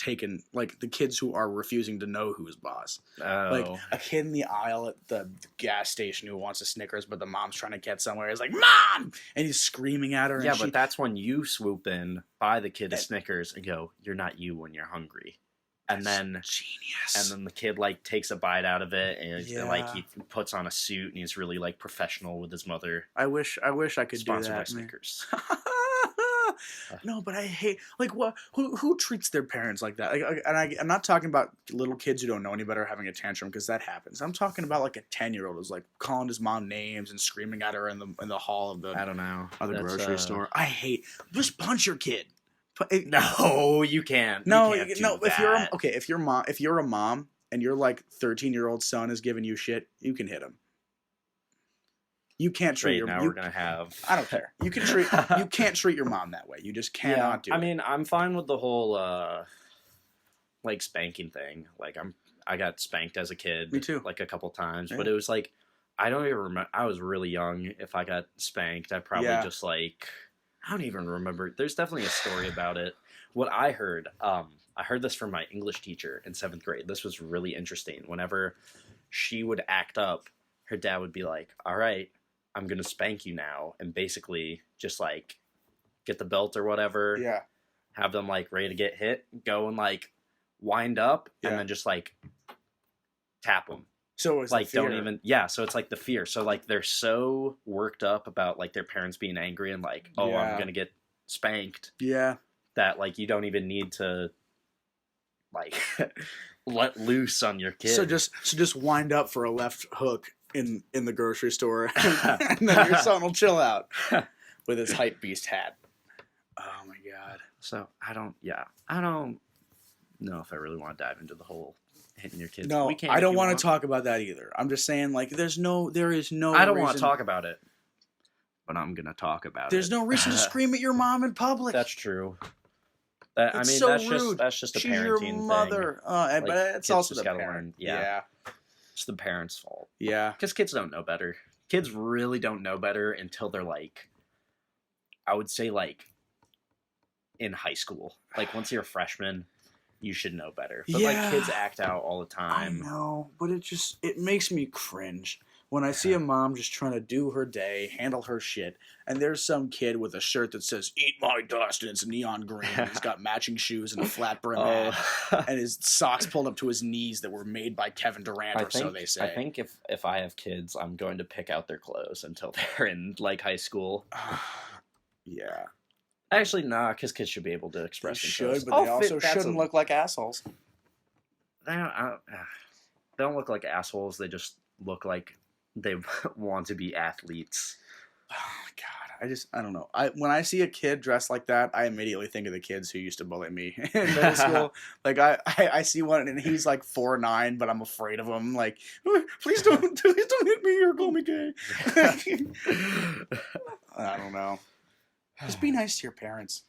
the kids who are refusing to know who's boss. Oh. Like a kid in the aisle at the gas station who wants a Snickers, but the mom's trying to get somewhere. He's like, "Mom!" And he's screaming at her. Yeah, but that's when you swoop in, buy the kid a Snickers, and go, "You're not you when you're hungry." And then genius. And then the kid takes a bite out of it, and he puts on a suit, and he's really professional with his mother. I wish I could do that. Sponsored by Snickers. No, but I hate what who treats their parents like that. I'm not talking about little kids who don't know any better having a tantrum, because that happens. I'm talking about a 10-year-old who's calling his mom names and screaming at her in the hall of the grocery store. I hate just punch your kid. No, you can't. No, you can't no. If you're a mom and your 13-year-old son is giving you shit, you can hit him. You can't treat your now we're gonna have. I don't care. You can't treat your mom that way. You just cannot do it. I mean, I'm fine with the whole spanking thing. I got spanked as a kid. Me too. A couple times, but it was I don't even remember. I was really young. If I got spanked, I probably just I don't even remember. There's definitely a story about it. What I heard this from my English teacher in 7th grade. This was really interesting. Whenever she would act up, her dad would be like, "All right, I'm going to spank you now," and basically just get the belt or whatever. Yeah. Have them ready to get hit, go and wind up and then just tap them. So it's don't even, so it's the fear. So they're so worked up about their parents being angry and I'm going to get spanked. Yeah. That you don't even need to let loose on your kid. So just wind up for a left hook in the grocery store, and then your son will chill out with his hype beast hat. Oh my god! So I don't know if I really want to dive into the whole hitting your kids. No, I don't want to talk about that either. I'm just saying, like, there is no. I don't want to talk about it, but I'm gonna talk about There's no reason to scream at your mom in public. That's true. That's rude. That's just a She's parenting your mother. thing. But it's also the parent. Learn. Yeah. It's the parents' fault. Yeah. Because kids don't know better. Kids really don't know better until they're like, I would say like in high school. Like once you're a freshman, you should know better. But like kids act out all the time. I know, but it makes me cringe when I see a mom just trying to do her day, handle her shit, and there's some kid with a shirt that says "Eat my dust" and it's neon green. He's got matching shoes and a flat brim hat, and his socks pulled up to his knees that were made by Kevin Durant, so they say. I think if I have kids, I'm going to pick out their clothes until they're in like high school. Yeah. Actually, nah, because kids should be able to express themselves. But they also shouldn't look like assholes. They don't look like assholes. They just look like they want to be athletes. Oh my god! I don't know. When I see a kid dressed like that, I immediately think of the kids who used to bully me in middle school. Like I see one and he's like 4'9", but I'm afraid of him. Like, please don't hit me or call me gay. I don't know. Just be nice to your parents.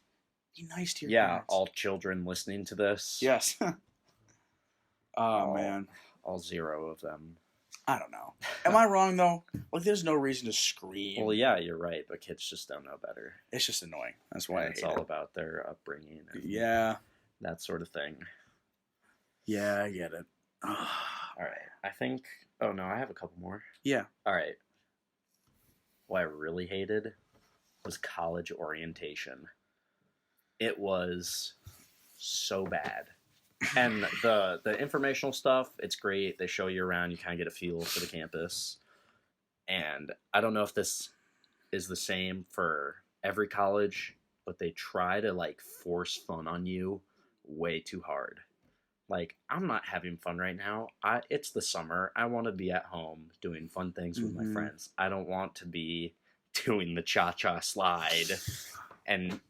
Be nice to your parents. Yeah, all children listening to this. Yes. Man. All 0 of them. I don't know. Am I wrong, though? Like, there's no reason to scream. Well, yeah, you're right, but kids just don't know better. It's just annoying. That's why it's all about their upbringing. And that sort of thing. Yeah, I get it. All right. I think... Oh, no, I have a couple more. Yeah. All right. What I really hated was college orientation. It was so bad. And the informational stuff, it's great. They show you around. You kind of get a feel for the campus. And I don't know if this is the same for every college, but they try to, like, force fun on you way too hard. Like, I'm not having fun right now. It's the summer. I want to be at home doing fun things with my friends. I don't want to be doing the cha-cha slide and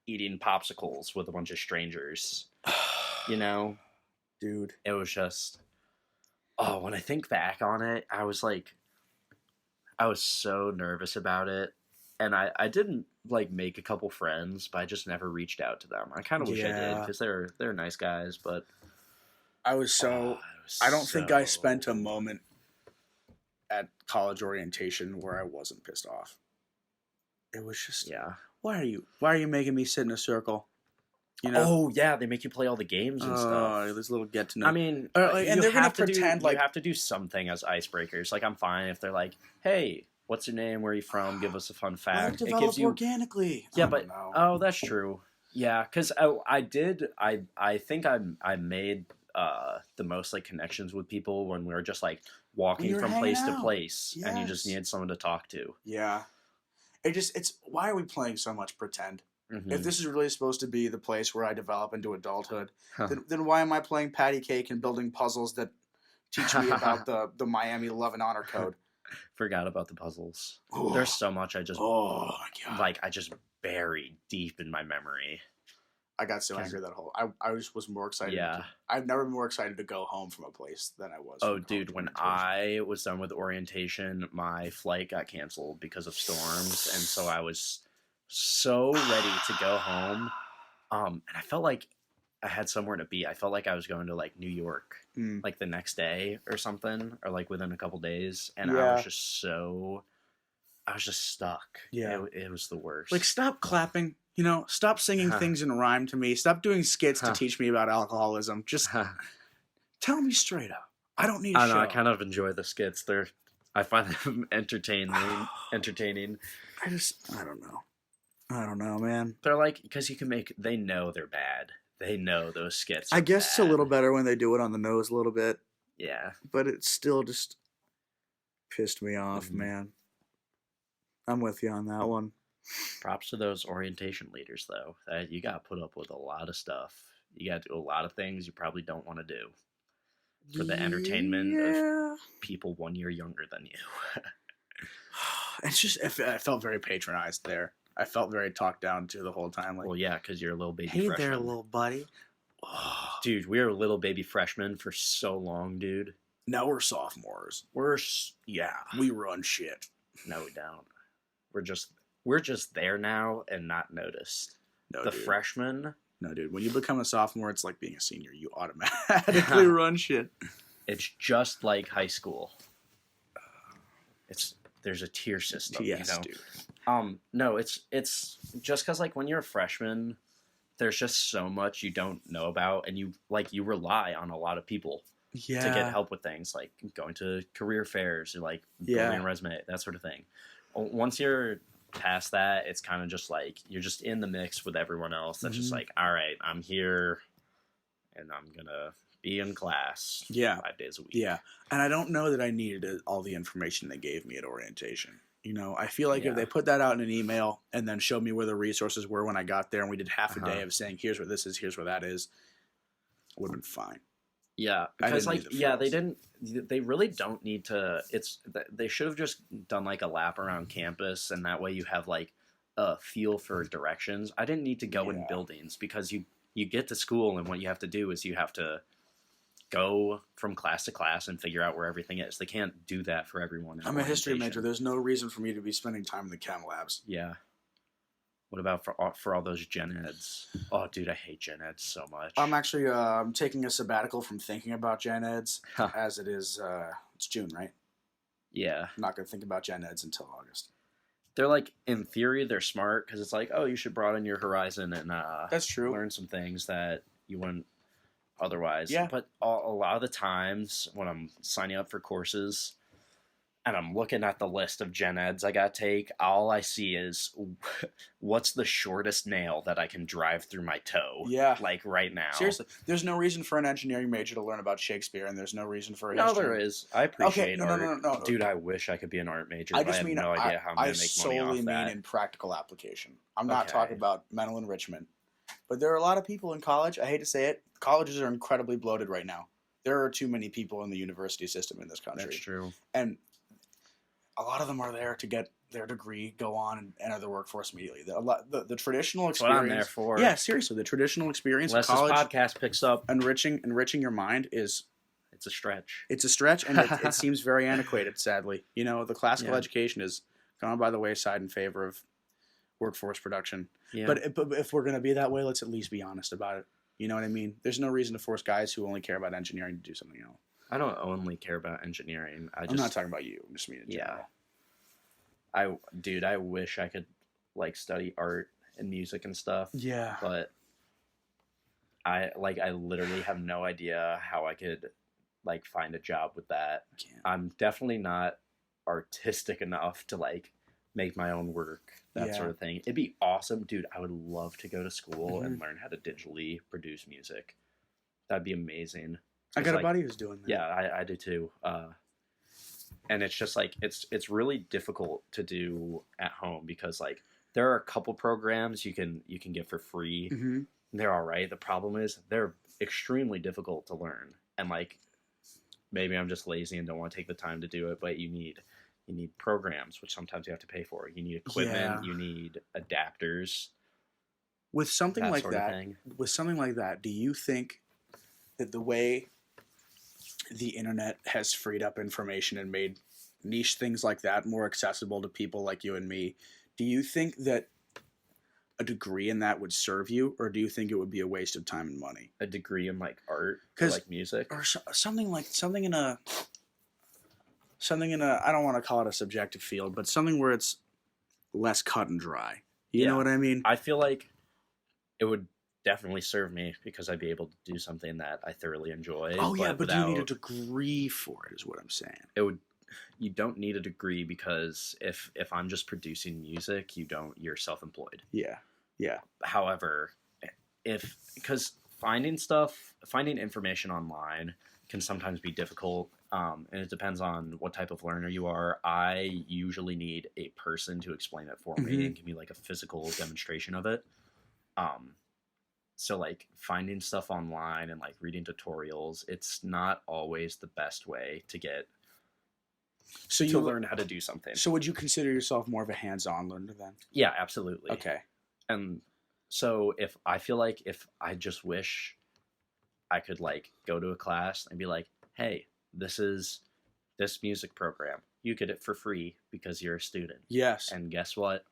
eating popsicles with a bunch of strangers. You know? Dude. It was just... Oh, when I think back on it, I was so nervous about it. And I didn't, like, make a couple friends, but I just never reached out to them. I kind of wish I did, because they're nice guys, but... I don't think I spent a moment at college orientation where I wasn't pissed off. It was just... Yeah. Why are you making me sit in a circle? You know? Oh, yeah, they make you play all the games and stuff. There's a little get to know. I mean, and they're going to pretend like... You have to do something as icebreakers. Like, I'm fine if they're like, hey... What's your name? Where are you from? Give us a fun fact. It gives you organically. Yeah, but that's true. Yeah, because I think I made the most like connections with people when we were just like walking from place to place, and you just needed someone to talk to. Yeah, it's why are we playing so much pretend? Mm-hmm. If this is really supposed to be the place where I develop into adulthood, then why am I playing patty cake and building puzzles that teach me about the Miami Love and Honor Code? Forgot about the puzzles. There's so much I just I just buried deep in my memory. I got so angry that whole I was more excited. Yeah. I've never been more excited to go home from a place than I was. Oh, dude, when I was done with orientation, my flight got canceled because of storms, and so I was so ready to go home. And I felt like I had somewhere to be. I felt like I was going to like New York, like the next day or something, or like within a couple days, and I was just stuck. Yeah, it was the worst. Like, stop clapping. You know, stop singing things in rhyme to me. Stop doing skits to teach me about alcoholism. Just tell me straight up. I don't need. I know. I kind of enjoy the skits. I find them entertaining. I don't know, man. They're like, because they know they're bad. They know those skits. I guess it's a little better when they do it on the nose a little bit. Yeah. But it still just pissed me off, man. I'm with you on that one. Props to those orientation leaders, though. You got to put up with a lot of stuff. You got to do a lot of things you probably don't want to do for the entertainment of people 1 year younger than you. It's just, I felt very patronized there. I felt very talked down to the whole time. Like, well, yeah, because you're a little baby hey freshman. there, little buddy. Dude, we were little baby freshmen for so long, dude. Now we're sophomores. Yeah. We run shit. No, we don't. We're just there now and not noticed. No, the dude. Freshmen. No, dude. When you become a sophomore, it's like being a senior. You automatically run shit. It's just like high school. There's a tier system. Yes, you know? dude. No, it's just because like when you're a freshman, there's just so much you don't know about, and you rely on a lot of people to get help with things like going to career fairs or like building a resume, that sort of thing. Once you're past that, it's kind of just like you're just in the mix with everyone else. That's just like, all right, I'm here, and I'm gonna be in class 5 days a week. Yeah, and I don't know that I needed all the information they gave me at orientation. You know, I feel like if they put that out in an email and then showed me where the resources were when I got there, and we did half a day of saying, here's where this is, here's where that is, it would have been fine. Yeah, because they really don't need to. They should have just done like a lap around campus, and that way you have like a feel for directions. I didn't need to go in buildings, because you get to school, and what you have to do is you have to go from class to class and figure out where everything is. They can't do that for everyone. I'm a history major. There's no reason for me to be spending time in the chem labs. Yeah. What about for all those gen eds? Oh, dude, I hate gen eds so much. I'm actually I'm taking a sabbatical from thinking about gen eds, as it is. It's June, right? Yeah. I'm not going to think about gen eds until August. They're like, in theory, they're smart, because it's like, oh, you should broaden your horizon and that's true. Learn some things that you wouldn't otherwise. Yeah. But a lot of the times when I'm signing up for courses and I'm looking at the list of gen eds I got to take, all I see is what's the shortest nail that I can drive through my toe. Yeah. Like right now. Seriously. There's no reason for an engineering major to learn about Shakespeare, and there's no reason for No, there is. I appreciate art. No. Dude, I wish I could be an art major. I but just I have mean, no idea how I'm going to make money off that. I solely mean in practical application. I'm not talking about mental enrichment. But there are a lot of people in college. I hate to say it. Colleges are incredibly bloated right now. There are too many people in the university system in this country. That's true. And a lot of them are there to get their degree, go on, and enter the workforce immediately. The traditional experience. That's what I'm there for. Yeah, seriously. The traditional experience of college. Unless this podcast picks up. Enriching your mind is... It's a stretch. It's a stretch, and it seems very antiquated, sadly. You know, the classical education has gone by the wayside in favor of workforce production. Yeah. But if we're going to be that way, let's at least be honest about it. You know what I mean? There's no reason to force guys who only care about engineering to do something else. I don't only care about engineering. I'm not talking about you. I'm just meaning in general. I wish I could like study art and music and stuff. Yeah. But I literally have no idea how I could like find a job with that. I'm definitely not artistic enough to like make my own work, that sort of thing. It'd be awesome, dude. I would love to go to school and learn how to digitally produce music. That'd be amazing. I got a buddy who's doing that. Yeah, I do too. And it's just like it's really difficult to do at home, because like there are a couple programs you can get for free. Mm-hmm. They're all right. The problem is they're extremely difficult to learn, and like maybe I'm just lazy and don't want to take the time to do it. But you need programs, which sometimes you have to pay for. You need equipment. Yeah. You need adapters. With something like that, do you think that the way the internet has freed up information and made niche things like that more accessible to people like you and me, do you think that a degree in that would serve you, or do you think it would be a waste of time and money? A degree in like art, or like music, or something in a I don't want to call it a subjective field, but something where it's less cut and dry. You know what I mean? I feel like it would definitely serve me, because I'd be able to do something that I thoroughly enjoy. Oh yeah, but do you need a degree for it, is what I'm saying. You don't need a degree, because if I'm just producing music, you're self-employed. Yeah. Yeah. However, because finding information online can sometimes be difficult, and it depends on what type of learner you are. I usually need a person to explain it for me and give me like a physical demonstration of it. So like finding stuff online and like reading tutorials, it's not always the best way to get to learn how to do something. So would you consider yourself more of a hands-on learner then? Yeah, absolutely. Okay. And so if I just wish I could like go to a class and be like, hey, this is this music program. You get it for free because you're a student. Yes. And guess what?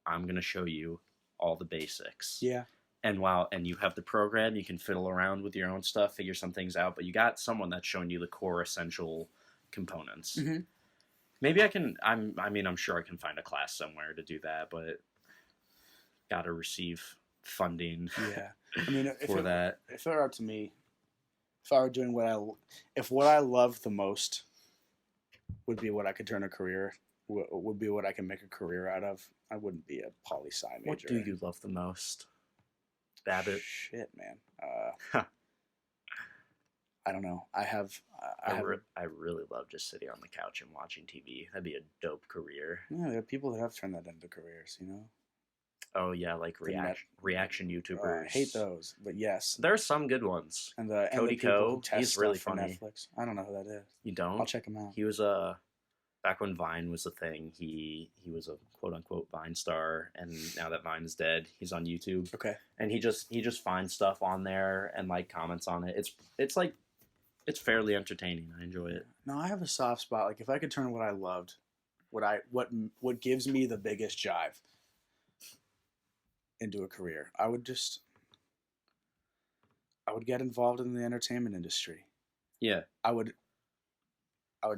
I'm going to show you all the basics. Yeah. And and you have the program, you can fiddle around with your own stuff, figure some things out, but you got someone that's showing you the core essential components. Mm-hmm. Maybe I'm sure I can find a class somewhere to do that, but got to receive funding. Yeah. I mean, that. If it were up to me, if I were doing what I love the most would be what I could turn a career, would be what I can make a career out of, I wouldn't be a poli-sci major. What do you love the most? Babbitt? Shit, man. I don't know. I really love just sitting on the couch and watching TV. That'd be a dope career. Yeah, there are people that have turned that into careers, you know? Oh, yeah, like reaction YouTubers. I hate those, but yes. There are some good ones. And Cody Ko, he's really funny. Netflix. I don't know who that is. You don't? I'll check him out. He was back when Vine was a thing, he was a quote-unquote Vine star, and now that Vine is dead, he's on YouTube. Okay. And he just finds stuff on there and, like, comments on it. It's like, it's fairly entertaining. I enjoy it. No, I have a soft spot. Like, if I could turn what I loved, what gives me the biggest jive into a career, I would get involved in the entertainment industry. Yeah. I would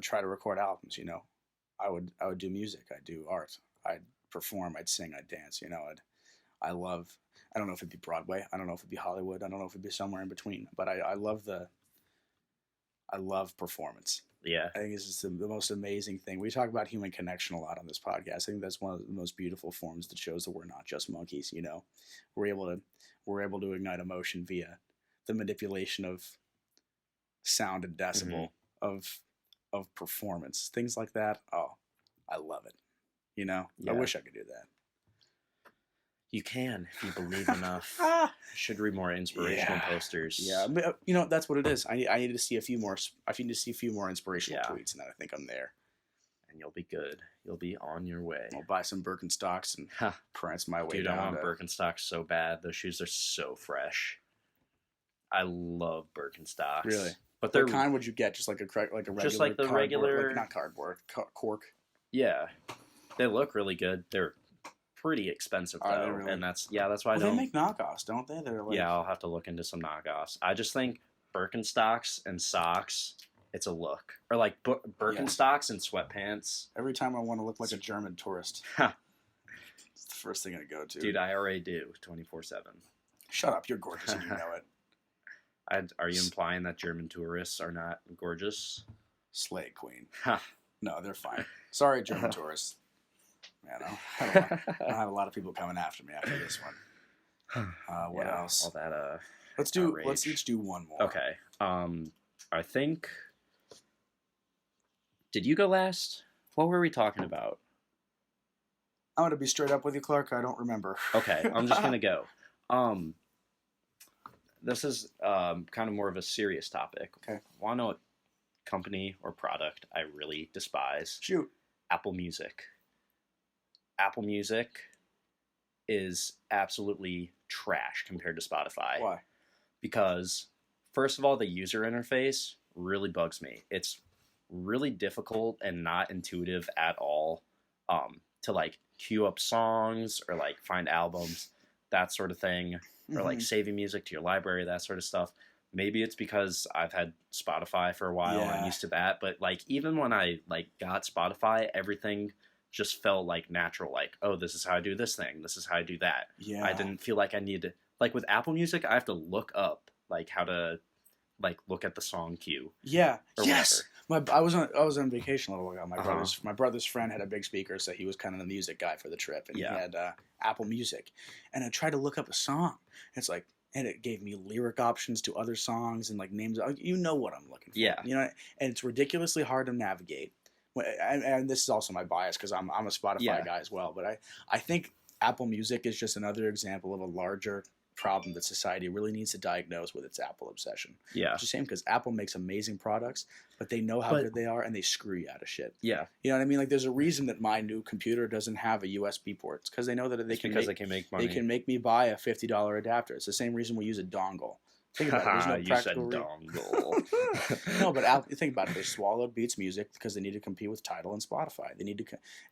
try to record albums, you know. I would do music, I'd do art, I'd perform, I'd sing, I'd dance, you know. I don't know if it'd be Broadway, I don't know if it'd be Hollywood, I don't know if it'd be somewhere in between, but I love performance. Yeah. I think it's just the most amazing thing. We talk about human connection a lot on this podcast. I think that's one of the most beautiful forms that shows that we're not just monkeys, you know. We're able to ignite emotion via the manipulation of sound and decibel, of performance. Things like that. Oh, I love it. You know? Yeah. I wish I could do that. You can if you believe enough. Should read more inspirational posters. Yeah, you know, that's what it is. I need to see a few more. I need to see a few more inspirational tweets, and then I think I'm there. And you'll be good. You'll be on your way. I'll buy some Birkenstocks and prance my way down. Dude, I want Birkenstocks so bad. Those shoes are so fresh. I love Birkenstocks. Really? But what kind would you get? Just like a regular, just like the regular, like not cardboard, cork. Yeah, they look really good. They're pretty expensive though, really? And that's why I don't. They make knockoffs, don't they? They're like... Yeah, I'll have to look into some knockoffs. I just think Birkenstocks and socks, it's a look, or like Birkenstocks and sweatpants. Every time I want to look like a German tourist, it's the first thing I go to. Dude, I already do 24/7. Shut up! You're gorgeous and you know it. Are you implying that German tourists are not gorgeous? Slay queen. No, they're fine. Sorry, German tourists. I don't have a lot of people coming after me after this one. What else? All that. Let's each do one more. Okay. I think. Did you go last? What were we talking about? I'm gonna be straight up with you, Clark. I don't remember. Okay, I'm just gonna go. This is kind of more of a serious topic. Okay. Want to know what company or product I really despise? Shoot. Apple Music. Apple Music is absolutely trash compared to Spotify. Why? Because, first of all, the user interface really bugs me. It's really difficult and not intuitive at all to, like, queue up songs or, like, find albums, that sort of thing, or, like, saving music to your library, that sort of stuff. Maybe it's because I've had Spotify for a while and I'm used to that. But, like, even when I, like, got Spotify, everything just felt like natural, like, oh, this is how I do this thing, this is how I do that. Yeah. I didn't feel like I needed, like with Apple Music, I have to look up like how to like look at the song queue. Yeah. Yes. I was on vacation a little while ago. My brother's friend had a big speaker, so he was kind of the music guy for the trip, and he had Apple Music. And I tried to look up a song. It's like, and it gave me lyric options to other songs and like names. You know what I'm looking for. Yeah. You know, and it's ridiculously hard to navigate. And this is also my bias because I'm a Spotify guy as well. But I think Apple Music is just another example of a larger problem that society really needs to diagnose with its Apple obsession. Yeah. It's a shame because Apple makes amazing products, but they know how good they are and they screw you out of shit. Yeah. You know what I mean? Like there's a reason that my new computer doesn't have a USB port. It's because they know that they can make money. They can make me buy a $50 adapter. It's the same reason we use a dongle Think about it. There's no practical dongle. No, but think about it. They swallowed Beats Music because they need to compete with Tidal and Spotify. They need to.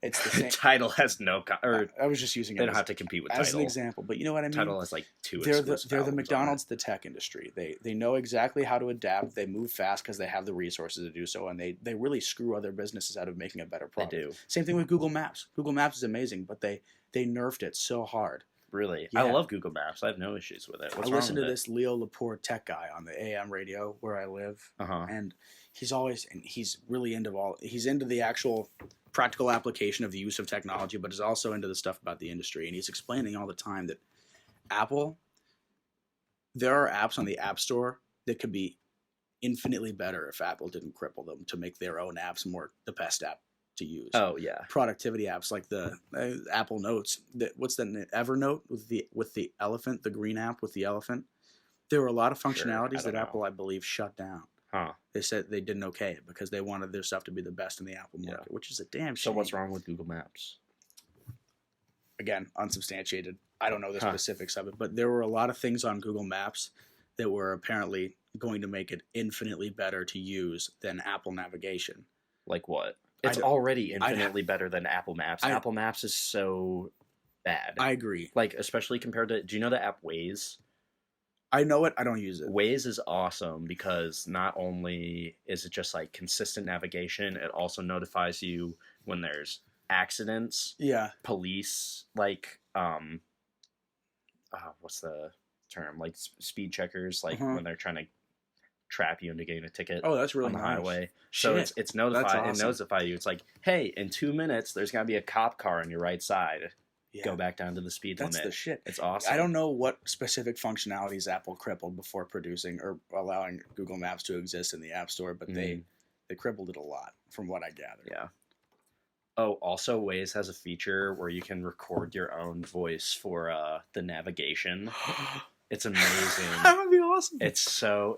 It's the same. Tidal has no. I was just using it. They don't have to compete with Tidal as an example, but you know what I mean. Tidal has like 2. They're the McDonald's of the tech industry. They know exactly how to adapt. They move fast because they have the resources to do so, and they really screw other businesses out of making a better product. They do. Same thing with Google Maps. Google Maps is amazing, but they nerfed it so hard. Really? Yeah. I love Google Maps. I have no issues with it. What's I listen to this Leo Laporte tech guy on the AM radio where I live, and he's really he's into the actual practical application of the use of technology, but is also into the stuff about the industry. And he's explaining all the time that there are apps on the App Store that could be infinitely better if Apple didn't cripple them to make their own apps the best app to use. Oh yeah, productivity apps like the Apple Notes. What's the Evernote with the elephant, the green app with the elephant? There were a lot of functionalities that Apple, I believe, shut down. They said they didn't okay it because they wanted their stuff to be the best in the Apple market, which is a damn shame. So what's wrong with Google Maps? Again, unsubstantiated. I don't know the specifics of it, but there were a lot of things on Google Maps that were apparently going to make it infinitely better to use than Apple navigation. Like what? It's already infinitely better than Apple Maps. Apple Maps is so bad. I agree. Like, especially compared to... Do you know the app Waze? I know it. I don't use it. Waze is awesome because not only is it just, like, consistent navigation, it also notifies you when there's accidents. Yeah. Police, like, what's the term? Like, speed checkers, like, when they're trying to trap you into getting a ticket. Oh, that's really on the nice. Highway. So it's notify awesome. and notify you. It's like, hey, in 2 minutes there's gonna be a cop car on your right side. Yeah. Go back down to the speed limit. That's the shit. It's awesome. I don't know what specific functionalities Apple crippled before producing or allowing Google Maps to exist in the App Store, but they crippled it a lot from what I gathered. Yeah. Oh, also Waze has a feature where you can record your own voice for the navigation. It's amazing. That would be awesome. It's so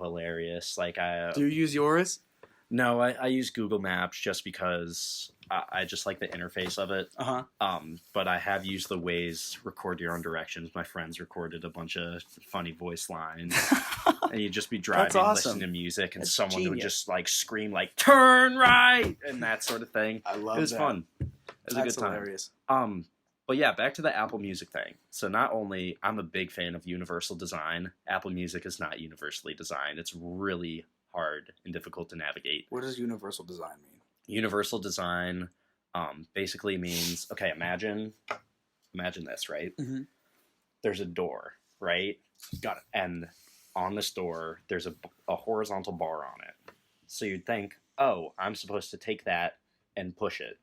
hilarious. Like do you use yours? No, I use Google Maps just because I just like the interface of it. But I have used the Waze record your own directions. My friends recorded a bunch of funny voice lines, and you'd just be driving, listening to music, and someone would just like scream like "turn right" and that sort of thing. I love it. It was fun. It was a good time. Hilarious. But yeah, back to the Apple Music thing. So not only I'm a big fan of universal design, Apple Music is not universally designed. It's really hard and difficult to navigate. What does universal design mean? Universal design basically means, okay, imagine this, right? There's a door, right? Got it. And on this door, there's a horizontal bar on it. So you'd think, oh, I'm supposed to take that and push it.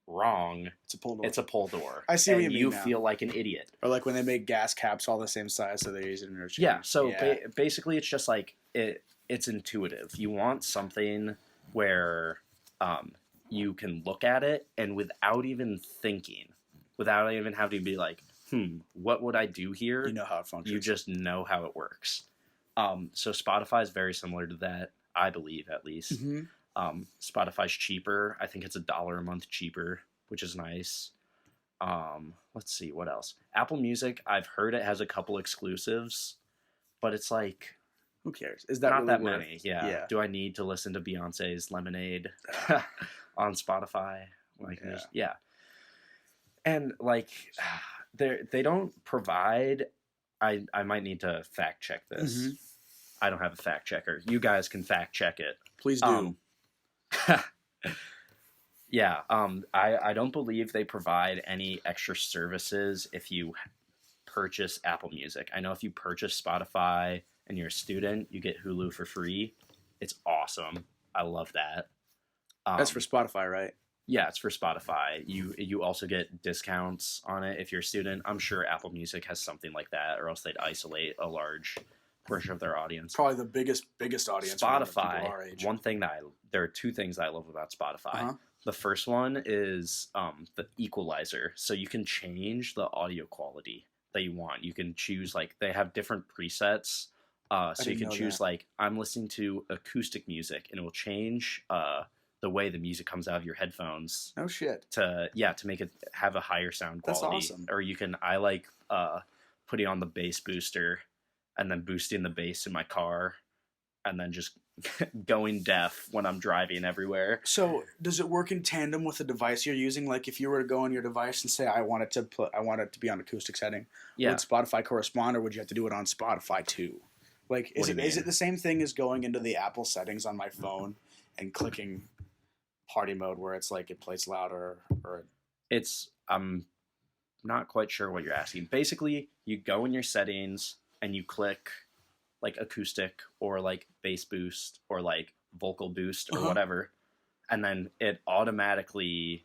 Wrong. It's a pull door. It's a pull door. I see what you mean. You feel like an idiot. Or like when they make gas caps all the same size, so they use it interchange. Yeah. So basically, it's just like it's intuitive. You want something where you can look at it and without even thinking, without even having to be like, what would I do here? You know how it functions. You just know how it works. So Spotify is very similar to that, I believe, at least. Spotify's cheaper. I think it's $1 a month cheaper, which is nice. Let's see, what else? Apple Music, I've heard it has a couple exclusives, but it's like, who cares? Is that not really that worth? many? Yeah. Do I need to listen to Beyonce's Lemonade on Spotify? Like, yeah. And like, they don't provide. I might need to fact check this. I don't have a fact checker. You guys can fact check it. Please do. Yeah, I don't believe they provide any extra services if you purchase Apple Music. I know if you purchase Spotify and you're a student, you get Hulu for free. It's awesome. I love that. That's for Spotify, right? Yeah, it's for Spotify. You also get discounts on it if you're a student. I'm sure Apple Music has something like that, or else they'd isolate a large portion of their audience. Probably the biggest audience. Spotify. There are two things I love about Spotify. The first one is the equalizer. So you can change the audio quality that you want. You can choose, like, they have different presets. So you can choose, like, I'm listening to acoustic music, and it will change the way the music comes out of your headphones. No shit. To make it have a higher sound quality. That's awesome. Or I like putting on the bass booster and then boosting the bass in my car, and then just going deaf when I'm driving everywhere. So does it work in tandem with the device you're using? Like if you were to go on your device and say, I want it to be on acoustic setting, would Spotify correspond, or would you have to do it on Spotify too? Like, is it the same thing as going into the Apple settings on my phone and clicking party mode where it's like it plays louder, or I'm not quite sure what you're asking. Basically, you go in your settings and you click like acoustic or like bass boost or like vocal boost or whatever, and then it automatically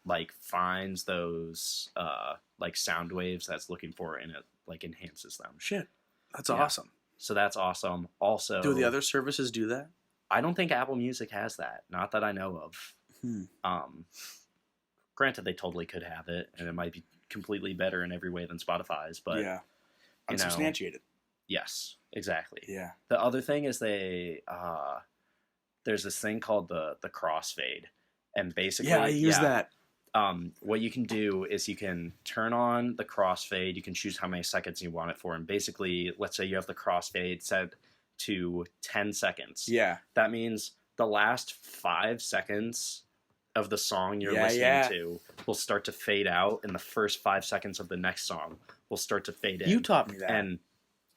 like finds those like sound waves that's looking for, and it like enhances them. Shit, that's awesome. So that's awesome. Also, do the other services do that? I don't think Apple Music has that, not that I know of. Granted, they totally could have it, and it might be completely better in every way than Spotify's, but unsubstantiated. Yes, exactly. Yeah. The other thing is there's this thing called the crossfade, and basically, I use that. What you can do is you can turn on the crossfade. You can choose how many seconds you want it for, and basically, let's say you have the crossfade set to 10 seconds. Yeah. That means the last 5 seconds of the song you're listening to will start to fade out, and the first 5 seconds of the next song will start to fade in. You taught me that. And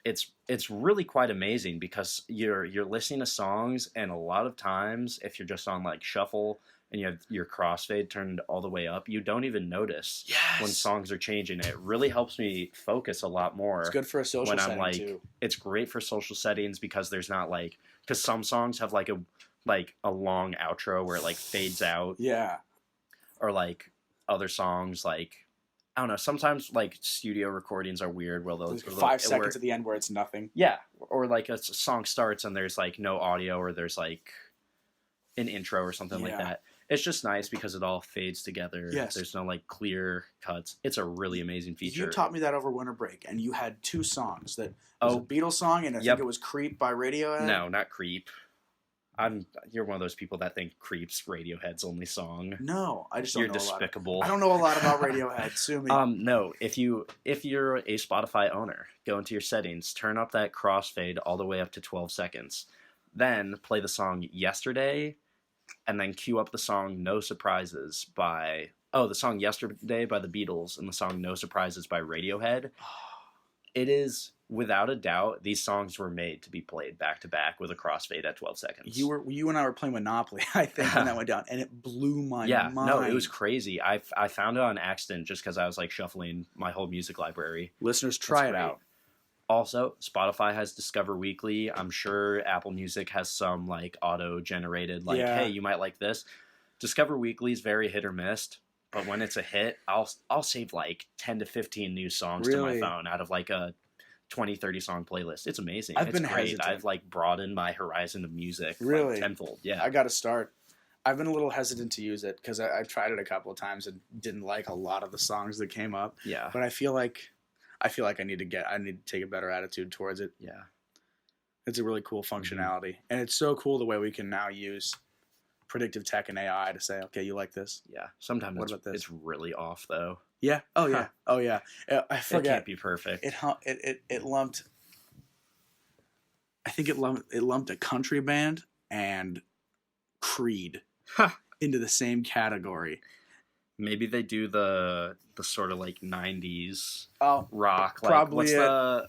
it's really quite amazing because you're listening to songs, and a lot of times if you're just on like shuffle and you have your crossfade turned all the way up, you don't even notice when songs are changing. It really helps me focus a lot more. It's good for a social setting too. It's great for social settings because there's not like, because some songs have like a long outro where it like fades out. Yeah. Or like other songs, like, I don't know, sometimes like studio recordings are weird where they'll 5 seconds at the end where it's nothing. Yeah. Or like a song starts and there's like no audio, or there's like an intro or something like that. It's just nice because it all fades together. Yes. There's no like clear cuts. It's a really amazing feature. You taught me that over winter break, and you had 2 songs. That was a Beatles song, and I think it was Creep by Radiohead. No, not Creep. You're one of those people that think Creep's Radiohead's only song. No, I just don't know despicable. A lot. I don't know a lot about Radiohead. Sue me. No, if you're a Spotify owner, go into your settings, turn up that crossfade all the way up to 12 seconds. Then play the song Yesterday, and then cue up the song No Surprises by the song Yesterday by the Beatles and the song No Surprises by Radiohead. It is, without a doubt, these songs were made to be played back to back with a crossfade at 12 seconds. You and I were playing Monopoly, I think, when that went down, and it blew my mind. No, it was crazy. I found it on accident just because I was like shuffling my whole music library. Listeners, try it out. Also, Spotify has Discover Weekly. I'm sure Apple Music has some like auto-generated, like, hey, you might like this. Discover Weekly is very hit or miss, but when it's a hit, I'll save like 10 to 15 new songs to my phone out of like a 20, 30 song playlist. It's amazing. It's great. Hesitant. I've like broadened my horizon of music like tenfold. Yeah. I got to start. I've been a little hesitant to use it because I tried it a couple of times and didn't like a lot of the songs that came up. Yeah. But I feel like I need to take a better attitude towards it. Yeah. It's a really cool functionality. And it's so cool the way we can now use predictive tech and AI to say, okay, you like this? Yeah. Sometimes it's really off though. Yeah. Oh yeah. Oh yeah. I forget. It can't be perfect. It lumped. I think it lumped a country band and Creed into the same category. Maybe they do the sort of like 90s rock. Like, probably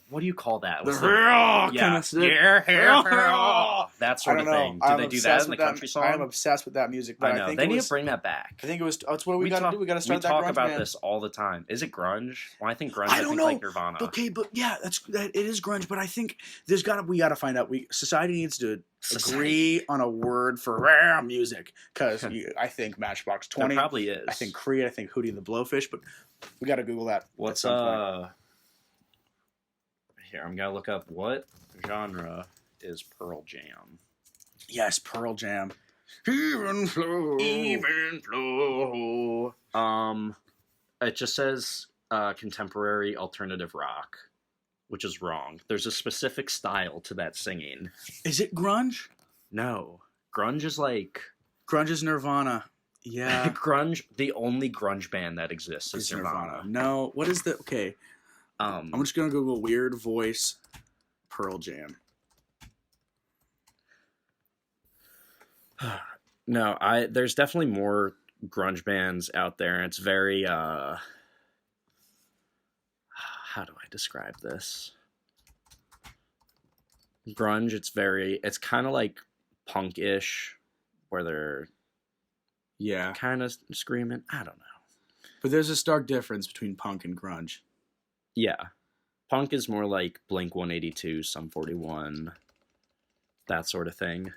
what do you call that? The kind of that sort of thing. Do they do that in the country song? I'm obsessed with that music. But I know. They need to bring that back. I think it was. It's what we got to do. We got to start that grunge. We talk about this all the time. Is it grunge? Well, I think grunge. I don't know. Like Nirvana. Okay, but yeah, it is grunge. But I think we got to find out. Society needs to agree on a word for music, because I think Matchbox 20 there probably is. I think Creed. I think Hootie and the Blowfish. But we got to Google that. What's here? I'm gonna look up what genre is Pearl Jam. Yes, Pearl Jam. Even flow. It just says contemporary alternative rock, which is wrong. There's a specific style to that singing. Is it grunge? No, grunge is like Nirvana. Yeah. Grunge, the only grunge band that exists is Nirvana. No, what is the... Okay. I'm just going to Google weird voice Pearl Jam. No, there's definitely more grunge bands out there, and it's very how do I describe this? Grunge, it's kind of like punk-ish, where they're kind of screaming. I don't know. But there's a stark difference between punk and grunge. Yeah. Punk is more like Blink-182, Sum 41, that sort of thing.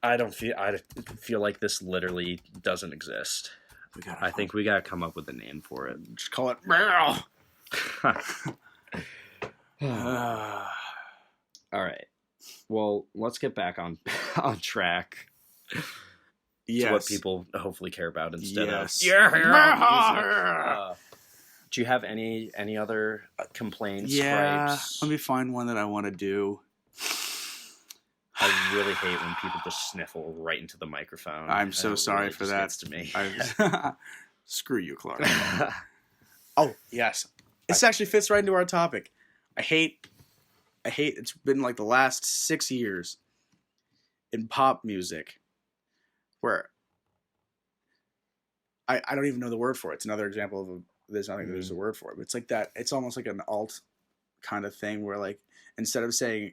I feel like this literally doesn't exist. I think we gotta come up with a name for it. Just call it Meryl. All right. Well, let's get back on track. Yes. To what people hopefully care about instead of do you have any other complaints? Gripes? Let me find one that I want to do. I really hate when people just sniffle right into the microphone. I'm so sorry really for that. Gets to me. Screw you, Clark. Oh yes, this actually fits right into our topic. I hate. It's been like the last 6 years in pop music where I don't even know the word for it. It's another example of there's a word for it. But it's like that. It's almost like an alt kind of thing where like instead of saying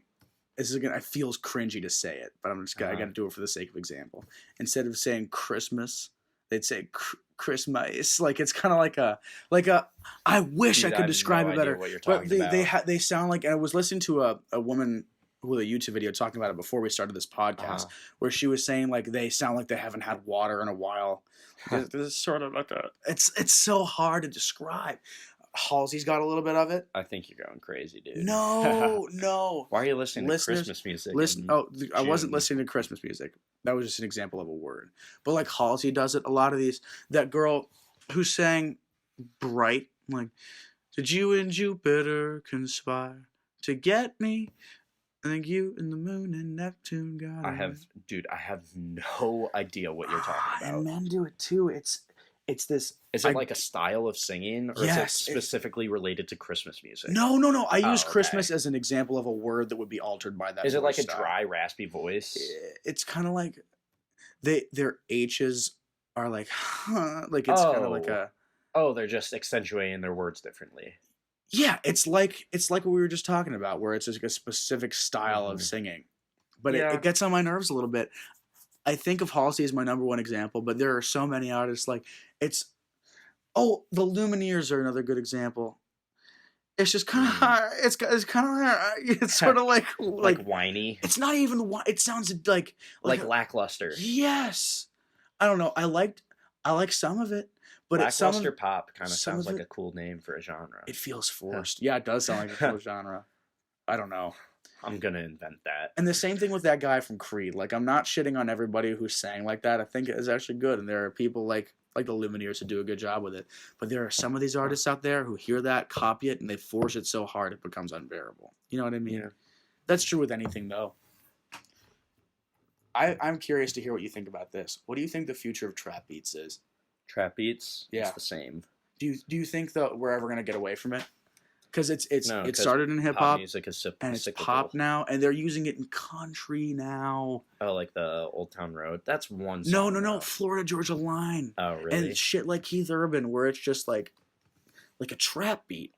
it feels cringy to say it, but I got to do it for the sake of example. Instead of saying Christmas, they'd say Christmas. Like it's kind of like a I wish I could describe it better. But they sound like, and I was listening to a woman with a YouTube video talking about it before we started this podcast, where she was saying like they sound like they haven't had water in a while. This is sort of like it's so hard to describe. Halsey's got a little bit of it. I think you're going crazy, dude. No. Why are you listening to Christmas music? I wasn't listening to Christmas music. That was just an example of a word. But like Halsey does it. A lot of these. That girl who sang Bright, like, did you and Jupiter conspire to get me? I think you and the moon and Neptune got I have no idea what you're talking about. And men do it too. It's this. Is it like a style of singing, or is it specifically related to Christmas music? No. I use Christmas as an example of a word that would be altered by that. Is it like a dry, raspy voice? It's kind of like their H's are like, like it's kind of like a. Oh, they're just accentuating their words differently. Yeah, it's like what we were just talking about, where it's just like a specific style of singing, but it gets on my nerves a little bit. I think of Halsey as my number one example, but there are so many artists like the Lumineers are another good example. It's just kind of it's kind of it's sort of like whiny. It's not even it sounds like lackluster. Yes, I don't know. I like some of it, but lackluster pop kind of sounds like a cool name for a genre. It feels forced. Yeah, it does sound like a cool genre. I don't know. I'm going to invent that. And the same thing with that guy from Creed. Like, I'm not shitting on everybody who sang like that. I think it is actually good. And there are people like the Lumineers who do a good job with it. But there are some of these artists out there who hear that, copy it, and they force it so hard it becomes unbearable. You know what I mean? Yeah. That's true with anything, though. I'm curious to hear what you think about this. What do you think the future of trap beats is? Trap beats? Yeah. It's the same. Do you think that we're ever going to get away from it? Because it started in hip hop, music is and it's pop now, and they're using it in country now. Oh, like the Old Town Road. That's one song. No. Florida Georgia Line. Oh, really? And shit like Keith Urban, where it's just like a trap beat.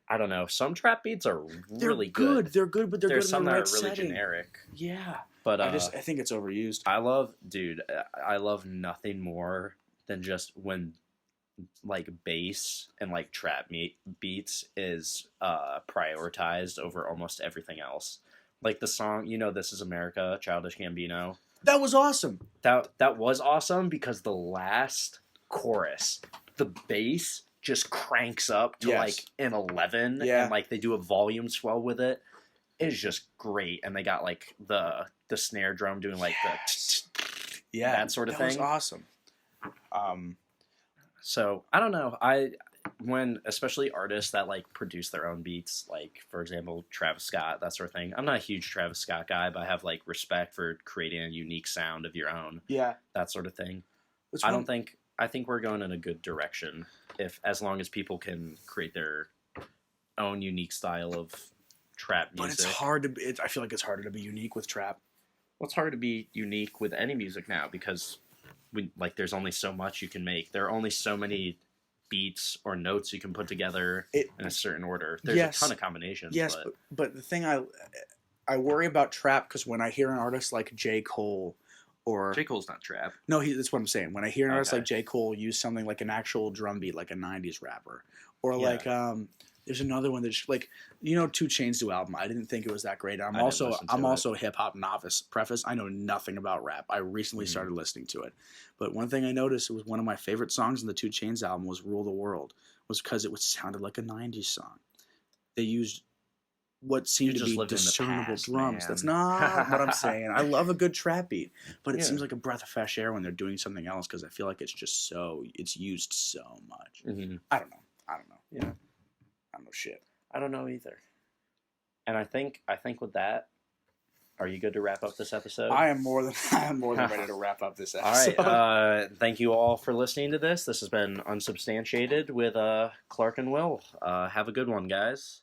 I don't know. Some trap beats are really good. They're good, but there's good in the right some that are really setting. generic. Yeah, but I think it's overused. I love nothing more than just when like bass and like trap beats is prioritized over almost everything else. Like the song, This Is America, Childish Gambino. That was awesome. That was awesome because the last chorus, the bass just cranks up to like an 11, and like they do a volume swell with it. It's just great, and they got like the snare drum doing like that sort of thing. That was awesome. So I don't know. When especially artists that like produce their own beats, like for example Travis Scott, that sort of thing. I'm not a huge Travis Scott guy, but I have like respect for creating a unique sound of your own. Yeah, that sort of thing. I think we're going in a good direction as long as people can create their own unique style of trap music. But it's hard to. I feel like it's harder to be unique with trap. Well, it's hard to be unique with any music now because there's only so much you can make. There are only so many beats or notes you can put together in a certain order. There's a ton of combinations. Yes, but the thing I worry about trap because when I hear an artist like J. Cole or... J. Cole's not trap. No, that's what I'm saying. When I hear an artist like J. Cole use something like an actual drum beat, like a 90s rapper, or like... there's another one that's like, 2 Chainz do album. I didn't think it was that great. I'm also a hip hop novice. Preface: I know nothing about rap. I recently started listening to it, but one thing I noticed was one of my favorite songs in the 2 Chainz album was "Rule the World," was because it sounded like a '90s song. They used what seemed to be discernible drums. Man. That's not what I'm saying. I love a good trap beat, but it seems like a breath of fresh air when they're doing something else because I feel like it's used so much. Mm-hmm. I don't know. Yeah. I don't know shit. I don't know either. And I think with that, are you good to wrap up this episode? I am more than ready to wrap up this episode. All right. Thank you all for listening to this. This has been Unsubstantiated with Clark and Will. Have a good one, guys.